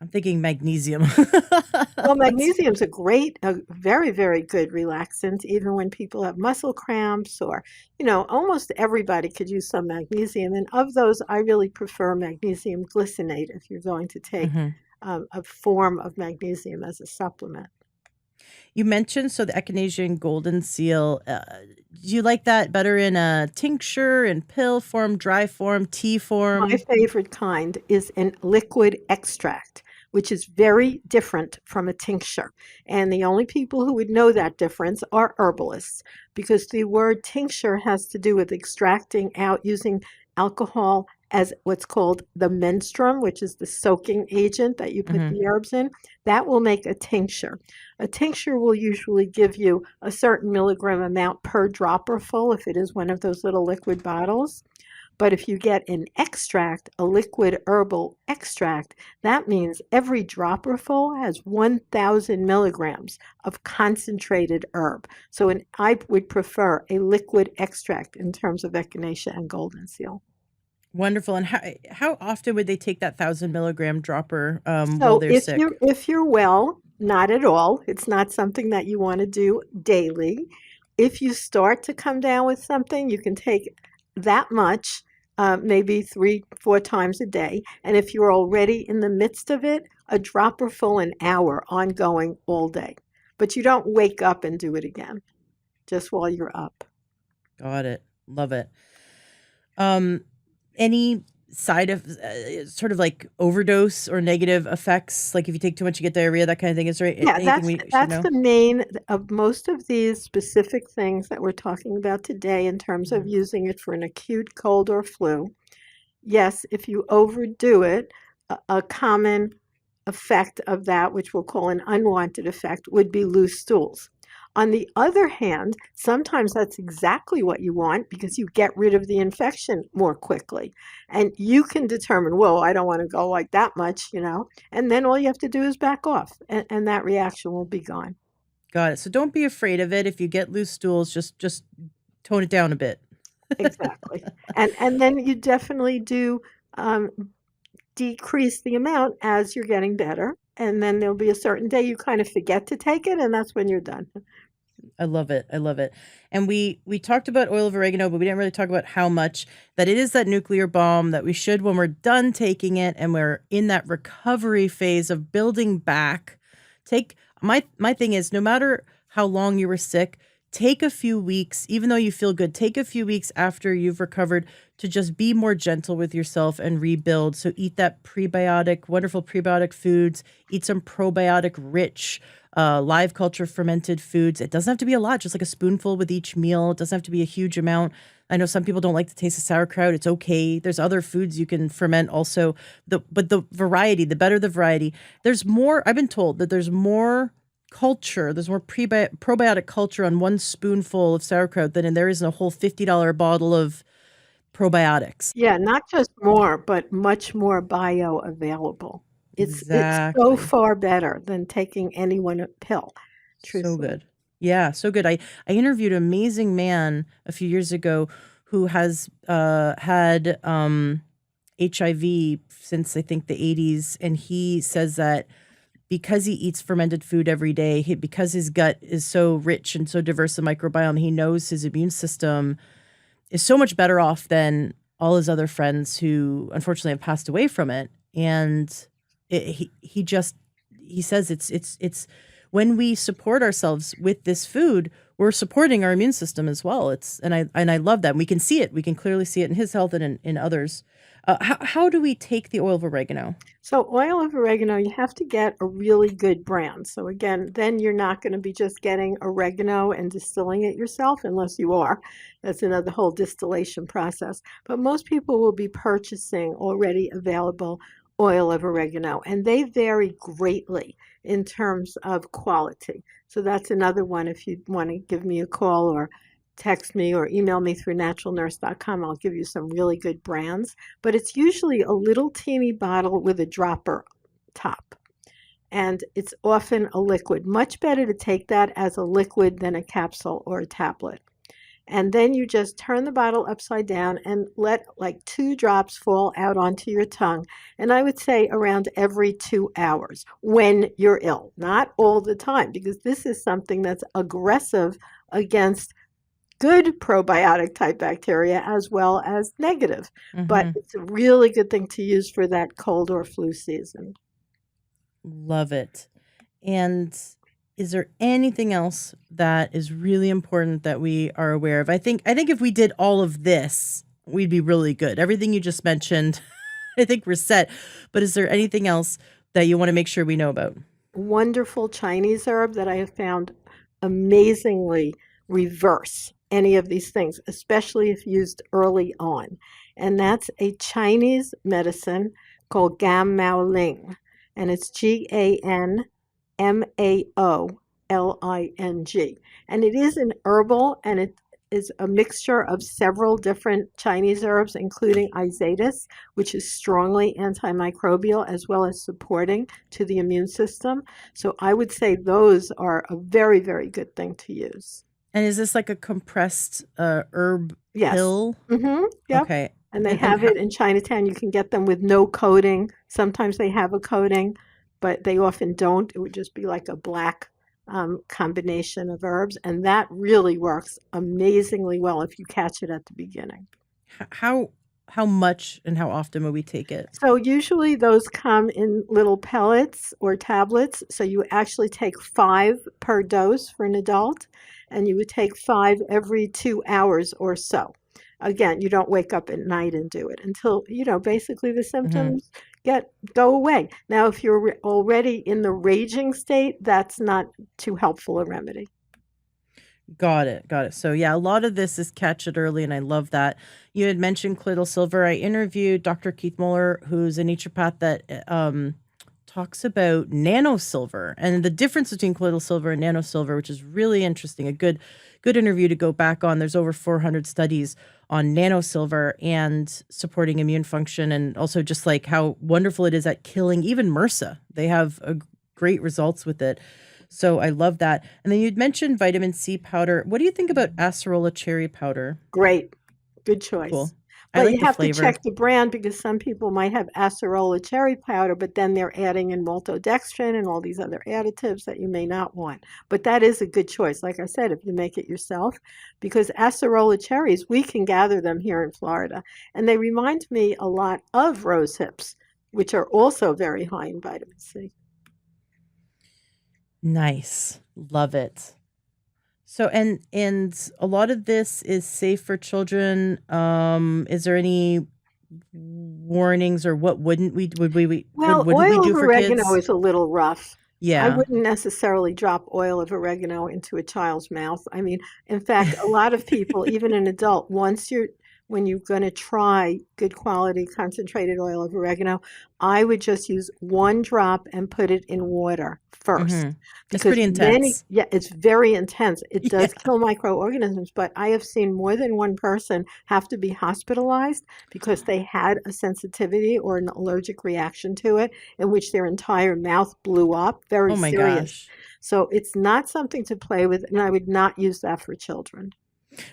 I'm thinking magnesium. Well, That's magnesium's a very, very good relaxant, even when people have muscle cramps or, almost everybody could use some magnesium. And of those, I really prefer magnesium glycinate if you're going to take Mhm. a form of magnesium as a supplement. You mentioned, so the echinacea golden seal. Do you like that better in a tincture, in pill form, dry form, tea My form? favorite kind is an liquid extract, which is very different from a tincture. And the only people who would know that difference are herbalists, because the word tincture has to do with extracting out using alcohol as what's called the menstruum, which is the soaking agent that you put Hmm. the herbs in. That will make a tincture. A tincture will usually give you a certain milligram amount per dropper full if it is one of those little liquid bottles. But if you get an extract, a liquid herbal extract, that means every dropper full has 1,000 milligrams of concentrated herb. I would prefer a liquid extract in terms of echinacea and golden seal. Wonderful. And how often would they take that 1,000 milligram dropper while So they're sick? if you're well, not at all. It's not something that you want to do daily. If you start to come down with something, you can take that much, maybe 3, 4 times a day. And if you're already in the midst of it, a dropper full an hour ongoing all day. But you don't wake up and do it again, just while you're up. Got it. Love it. Um, any side of sort of like overdose or negative effects, like if you take too much, you get diarrhea, that kind of thing. Is there Yeah, anything we should that's know? the main of most of these specific things that we're talking about today in terms of Mhm. using it for an acute cold or flu. Yes, if you overdo it, a common effect of that, which we'll call an unwanted effect, would be loose stools. On the other hand, sometimes that's exactly what you want because you get rid of the infection more quickly. And you can determine, whoa, I don't want to go like that much. And then all you have to do is back off, and that reaction will be gone. Got it. So don't be afraid of it. If you get loose stools, just tone it down a bit. Exactly. And then you definitely do um, decrease the amount as you're getting better. And then there'll be a certain day you kind of forget to take it, and that's when you're done. I love it. I love it. And we talked about oil of oregano, but we didn't really talk about how much that it is that nuclear bomb that we should, when we're done taking it and we're in that recovery phase of building back, take my thing is, no matter how long you were sick, take a few weeks, even though you feel good, take a few weeks after you've recovered to just be more gentle with yourself and rebuild. So eat that prebiotic, wonderful prebiotic foods, eat some probiotic rich live culture fermented foods. It doesn't have to be a lot, just like a spoonful with each meal. It doesn't have to be a huge amount. I know some people don't like the taste of sauerkraut. It's okay. There's other foods you can ferment also. But the variety, the better the variety. There's more. I've been told that there's more culture. There's more probiotic culture on one spoonful of sauerkraut than there is in a whole $50 bottle of probiotics. Yeah, not just more, but much more bioavailable. It's so Exactly. far better than taking any one pill, So truthfully. good. Yeah, so good. I interviewed an amazing man a few years ago who has had HIV since I think the 80s, and he says that because he eats fermented food every day, because his gut is so rich and so diverse a microbiome, he knows his immune system is so much better off than all his other friends who unfortunately have passed away from it. And he just he says it's when we support ourselves with this food, we're supporting our immune system as well. It's and I love that. We can see it. We can clearly see it in his health and in others. How do we take the oil of oregano? So oil of oregano, you have to get a really good brand. So again, then you're not going to be just getting oregano and distilling it yourself, unless you are. That's another whole distillation process. But most people will be purchasing already available oil of oregano, and they vary greatly in terms of quality. So that's another one. If you want to give me a call or text me or email me through naturalnurse.com, I'll give you some really good brands, but it's usually a little teeny bottle with a dropper top. And it's often a liquid. Much better to take that as a liquid than a capsule or a tablet. And then you just turn the bottle upside down and let like 2 drops fall out onto your tongue. And I would say around every 2 hours when you're ill, not all the time, because this is something that's aggressive against good probiotic type bacteria as well as negative. But Hmm. it's a really good thing to use for that cold or flu season. Love it. And is there anything else that is really important that we are aware of? I think if we did all of this, we'd be really good. Everything you just mentioned, I think we're set. But is there anything else that you want to make sure we know about? Wonderful Chinese herb that I have found amazingly reverse any of these things, especially if used early on. And that's a Chinese medicine called Gam Mao Ling. And it's GANMAOLING. And it is an herbal, and it is a mixture of several different Chinese herbs, including Izatis, which is strongly antimicrobial as well as supporting to the immune system. So I would say those are a very, very good thing to use. And is this like a compressed herb Yes. pill? Yep. Okay. And they And have how, it in Chinatown. You can get them with no coating. Sometimes they have a coating, but they often don't. It would just be like a black combination of herbs. And that really works amazingly well if you catch it at the beginning. how how much and how often would we take it? So usually those come in little pellets or tablets. So you actually take 5 per dose for an adult, and you would take 5 every 2 hours or so. Again, you don't wake up at night and do it until, basically the Hmm. symptoms go away. Now, if you're already in the raging state, that's not too helpful a remedy. Got it. Got it. So yeah, a lot of this is catch it early, and I love that. You had mentioned colloidal silver. I interviewed Dr. Keith Muller, who's a naturopath that talks about nano silver and the difference between colloidal silver and nano silver, which is really interesting. A good interview to go back on. There's over 400 studies on nano silver and supporting immune function, and also just like how wonderful it is at killing even MRSA. They have great results with it. So I love that. And then you'd mentioned vitamin C powder. What do you think about acerola cherry powder? Great. Good Cool. choice. I But like you the have to flavor. check the brand because some people might have acerola cherry powder, but then they're adding in maltodextrin and all these other additives that you may not want. But that is a good choice, like I said, if you make it yourself, because acerola cherries, we can gather them here in Florida, and they remind me a lot of rose hips, which are also very high in vitamin C. Nice. Love it. So and a lot of this is safe for children. Is there any warnings or what wouldn't we Well, wouldn't we oil of do for oregano kids? is a little rough. I Yeah. wouldn't necessarily drop oil of oregano into a child's mouth. I mean, in fact, a lot of people, even an adult, when you're going to try good quality concentrated oil of oregano, I would just use one drop and put it in water first. Mm-hmm. It's Because pretty intense. yeah, it's very intense. It Yeah. does kill microorganisms, but I have seen more than one person have to be hospitalized because they had a sensitivity or an allergic reaction to it in which their entire mouth blew up. Very Oh my serious. gosh. So it's not something to play with, and I would not use that for children.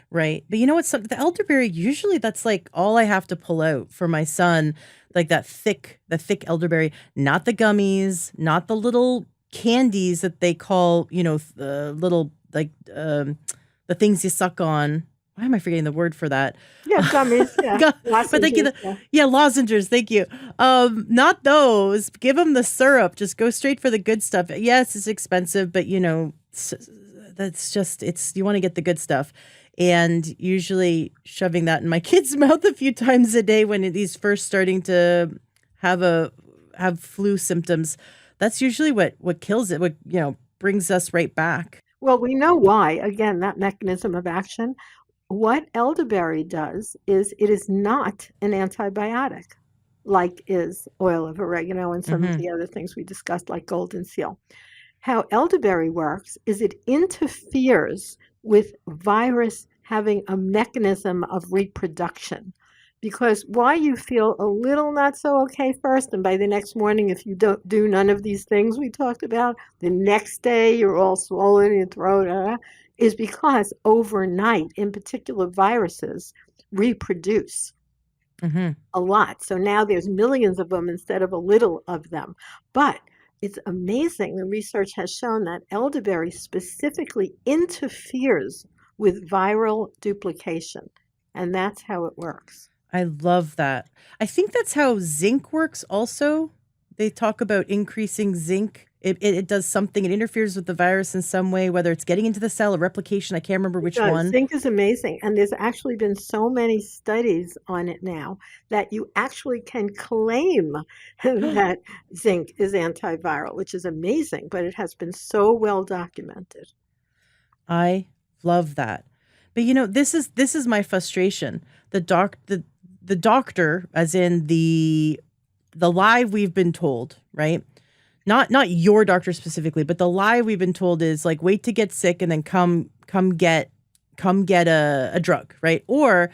Right. But you know what? The elderberry, usually that's like all I have to pull out for my son, like the thick elderberry, not the gummies, not the little candies that they call, the little like the things you suck on. Why am I forgetting the word for that? Yeah, gummies, yeah, But thank you. lozenges, yeah. Yeah, lozenges. Thank you. Not those. Give them the syrup. Just go straight for the good stuff. Yes, it's expensive, but that's just you want to get the good stuff. And usually shoving that in my kid's mouth a few times a day when he's first starting to have have flu symptoms. That's usually what kills it. What brings us right back. Well, we know why. Again, that mechanism of action. What elderberry does is it is not an antibiotic, like is oil of oregano and some of Hmm. the other things we discussed, like golden seal. How elderberry works is it interferes with virus having a mechanism of reproduction. Because why you feel a little not so okay first, and by the next morning, if you don't do none of these things we talked about, the next day you're all swollen in your throat, is because overnight, in particular, viruses reproduce Hmm. a lot. So now there's millions of them instead of a little of them. But it's amazing. The research has shown that elderberry specifically interferes with viral duplication. And that's how it works. I love that. I think that's how zinc works also. They talk about increasing zinc. It does something. It interferes with the virus in some way, whether it's getting into the cell or replication. I can't remember It which does. one. Zinc is amazing. And there's actually been so many studies on it now that you actually can claim that zinc is antiviral, which is amazing, but it has been so well documented. I love that. But this is my frustration. The doctor, as in the lie we've been told, right? Not your doctor specifically, but the lie we've been told is like wait to get sick and then come get a drug, right? Or,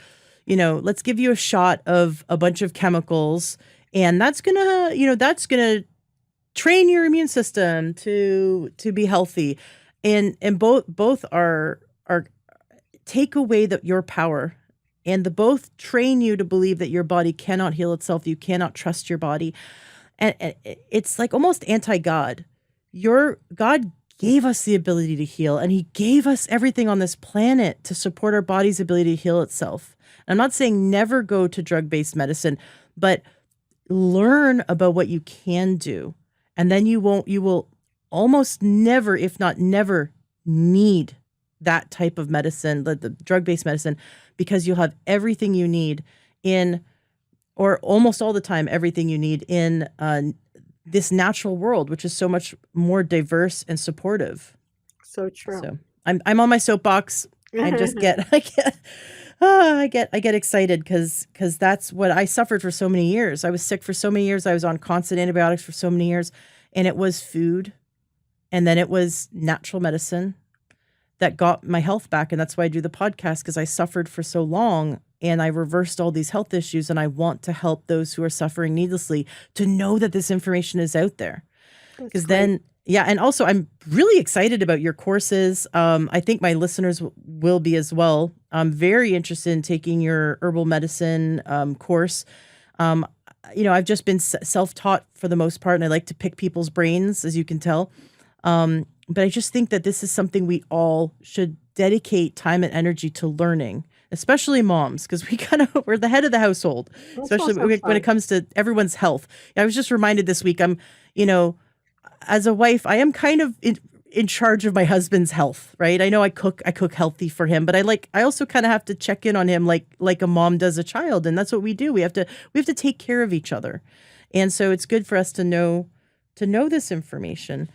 let's give you a shot of a bunch of chemicals and that's gonna train your immune system to be healthy. And both are take away your power, and the both train you to believe that your body cannot heal itself. You cannot trust your body, and it's like almost anti-God. Your God gave us the ability to heal, and he gave us everything on this planet to support our body's ability to heal itself. I'm not saying never go to drug-based medicine, but learn about what you can do, and then you will almost never, if not never, need that type of medicine, the drug-based medicine, because you'll have everything you need in, or almost all the time, everything you need in this natural world, which is so much more diverse and supportive. So true. So I'm on my soapbox. I just get I get excited because that's what I suffered for so many years. I was sick for so many years. I was on constant antibiotics for so many years, and it was food, and then it was natural medicine that got my health back. And that's why I do the podcast, because I suffered for so long and I reversed all these health issues. And I want to help those who are suffering needlessly to know that this information is out there. That's Because great. Yeah, and also I'm really excited about your courses. I think my listeners will be as well. I'm very interested in taking your herbal medicine course. Um, I've just been self-taught for the most part, and I like to pick people's brains, as you can tell. But I just think that this is something we all should dedicate time and energy to learning, especially moms, because we're the head of the household, That's especially also when it fun. comes to everyone's health. I was just reminded this week, you know, as a wife, I am kind of in charge of my husband's health, right? I know I cook healthy for him, but I also kind of have to check in on him like a mom does a child, and that's what we do. We have to take care of each other. And so it's good for us to know this information.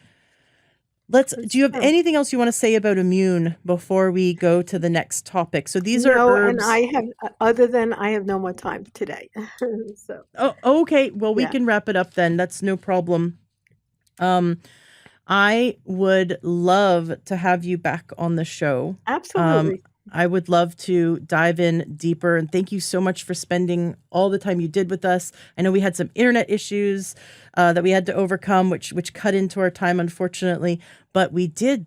Do It's you have true. anything else you want to say about immune before we go to the next topic? So these are No, and herbs. I have, other than I have no more time today. So, Oh, okay. Well, we yeah, can wrap it up then. That's no problem. Um, I would love to have you back on the show. Um, absolutely. I would love to dive in deeper, and thank you so much for spending all the time you did with us. I know we had some internet issues that we had to overcome, which cut into our time, unfortunately, but we did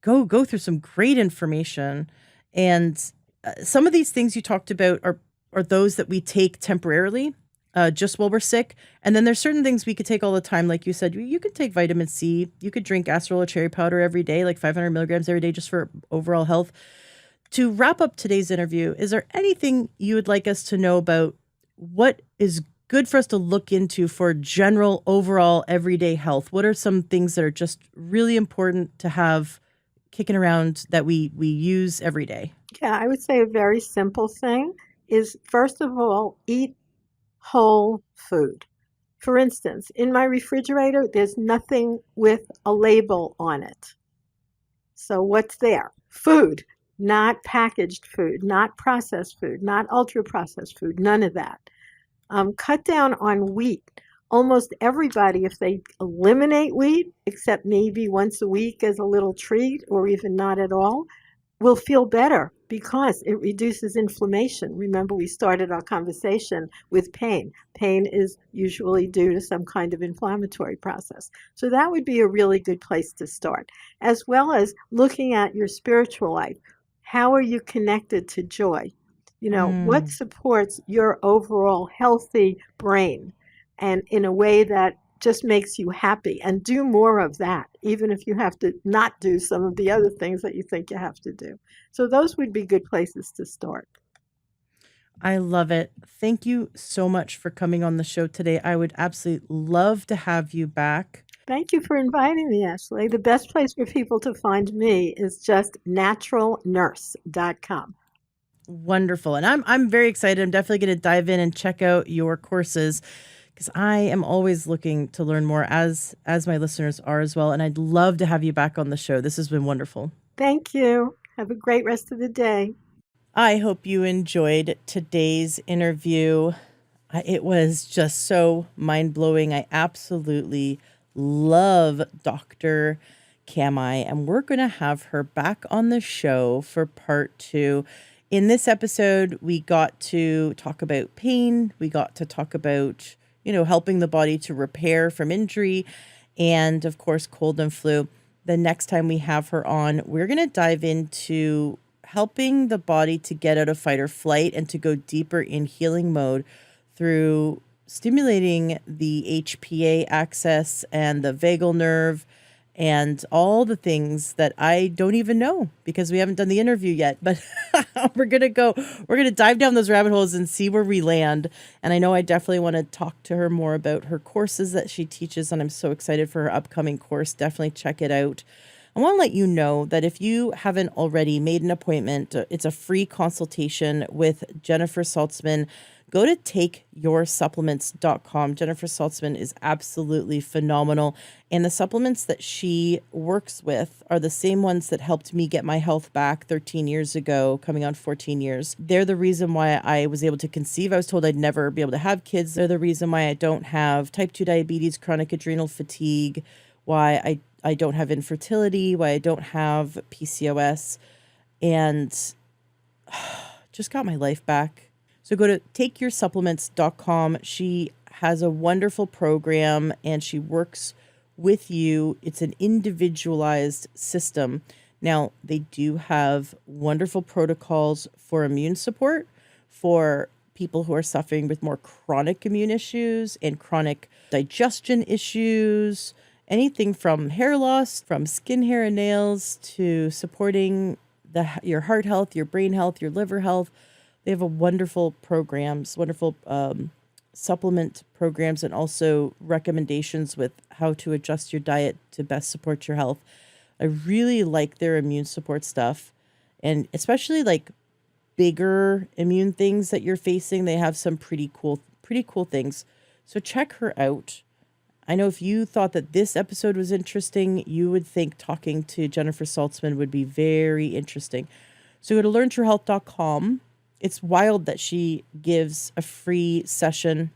go through some great information. And some of these things you talked about are those that we take temporarily, just while we're sick. And then there's certain things we could take all the time. Like you said, you could take vitamin C. You could drink acerola cherry powder every day, like 500 milligrams every day, just for overall health. To wrap up today's interview, is there anything you would like us to know about what is good for us to look into for general, overall, everyday health? What are some things that are just really important to have kicking around that we use every day? Yeah, I would say a very simple thing is, first of all, eat whole food. For instance, in my refrigerator, there's nothing with a label on it. So what's there? Food, not packaged food, not processed food, not ultra processed food, none of that. Cut down on wheat. Almost everybody, if they eliminate wheat, except maybe once a week as a little treat or even not at all, will feel better because it reduces inflammation. Remember, we started our conversation with pain. Pain is usually due to some kind of inflammatory process. So that would be a really good place to start, as well as looking at your spiritual life. How are you connected to joy? What Mm. supports your overall healthy brain and in a way that just makes you happy, and do more of that, even if you have to not do some of the other things that you think you have to do. So those would be good places to start. I love it. Thank you so much for coming on the show today. I would absolutely love to have you back. Thank you for inviting me, Ashley. The best place for people to find me is just naturalnurse.com. Wonderful. And I'm very excited. I'm definitely going to dive in and check out your courses because I am always looking to learn more, as my listeners are as well. And I'd love to have you back on the show. This has been wonderful. Thank you. Have a great rest of the day. I hope you enjoyed today's interview. It was just so mind blowing. I absolutely love Dr. Kamhi, and we're going to have her back on the show for part two. In this episode, we got to talk about pain. We got to talk about, helping the body to repair from injury, and of course, cold and flu. The next time we have her on, we're going to dive into helping the body to get out of fight or flight and to go deeper in healing mode through stimulating the HPA axis and the vagal nerve and all the things that I don't even know because we haven't done the interview yet. But we're going to dive down those rabbit holes and see where we land. And I know I definitely want to talk to her more about her courses that she teaches. And I'm so excited for her upcoming course. Definitely check it out. I want to let you know that if you haven't already made an appointment, it's a free consultation with Jennifer Saltzman. Go to takeyoursupplements.com. Jennifer Saltzman is absolutely phenomenal. And the supplements that she works with are the same ones that helped me get my health back 13 years ago, coming on 14 years. They're the reason why I was able to conceive. I was told I'd never be able to have kids. They're the reason why I don't have type 2 diabetes, chronic adrenal fatigue, why I don't have infertility, why I don't have PCOS, and just got my life back. So go to takeyoursupplements.com. She has a wonderful program and she works with you. It's an individualized system. Now, they do have wonderful protocols for immune support for people who are suffering with more chronic immune issues and chronic digestion issues, anything from hair loss, from skin, hair, and nails to supporting your heart health, your brain health, your liver health. They have a wonderful programs, wonderful supplement programs, and also recommendations with how to adjust your diet to best support your health. I really like their immune support stuff, and especially like bigger immune things that you're facing. They have some pretty cool things. So check her out. I know if you thought that this episode was interesting, you would think talking to Jennifer Saltzman would be very interesting. So go to learntruehealth.com. It's wild that she gives a free session,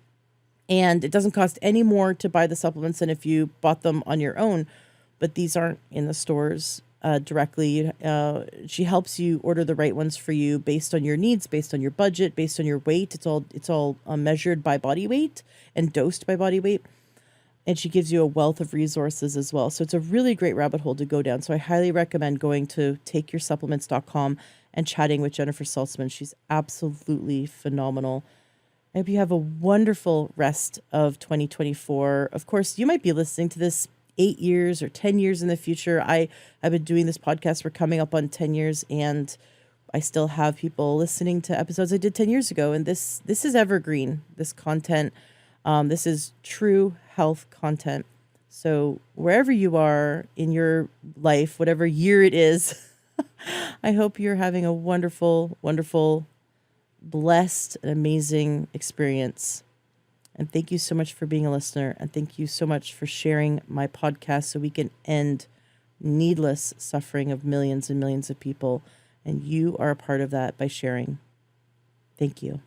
and it doesn't cost any more to buy the supplements than if you bought them on your own. But these aren't in the stores directly. She helps you order the right ones for you based on your needs, based on your budget, based on your weight. It's all measured by body weight and dosed by body weight. And she gives you a wealth of resources as well. So it's a really great rabbit hole to go down. So I highly recommend going to takeyoursupplements.com and chatting with Jennifer Saltzman. She's absolutely phenomenal. I hope you have a wonderful rest of 2024. Of course, you might be listening to this 8 years or 10 years in the future. I've been doing this podcast for coming up on 10 years, and I still have people listening to episodes I did 10 years ago. And this is evergreen, this content. This is true health content. So wherever you are in your life, whatever year it is, I hope you're having a wonderful, wonderful, blessed, and amazing experience. And thank you so much for being a listener. And thank you so much for sharing my podcast so we can end needless suffering of millions and millions of people. And you are a part of that by sharing. Thank you.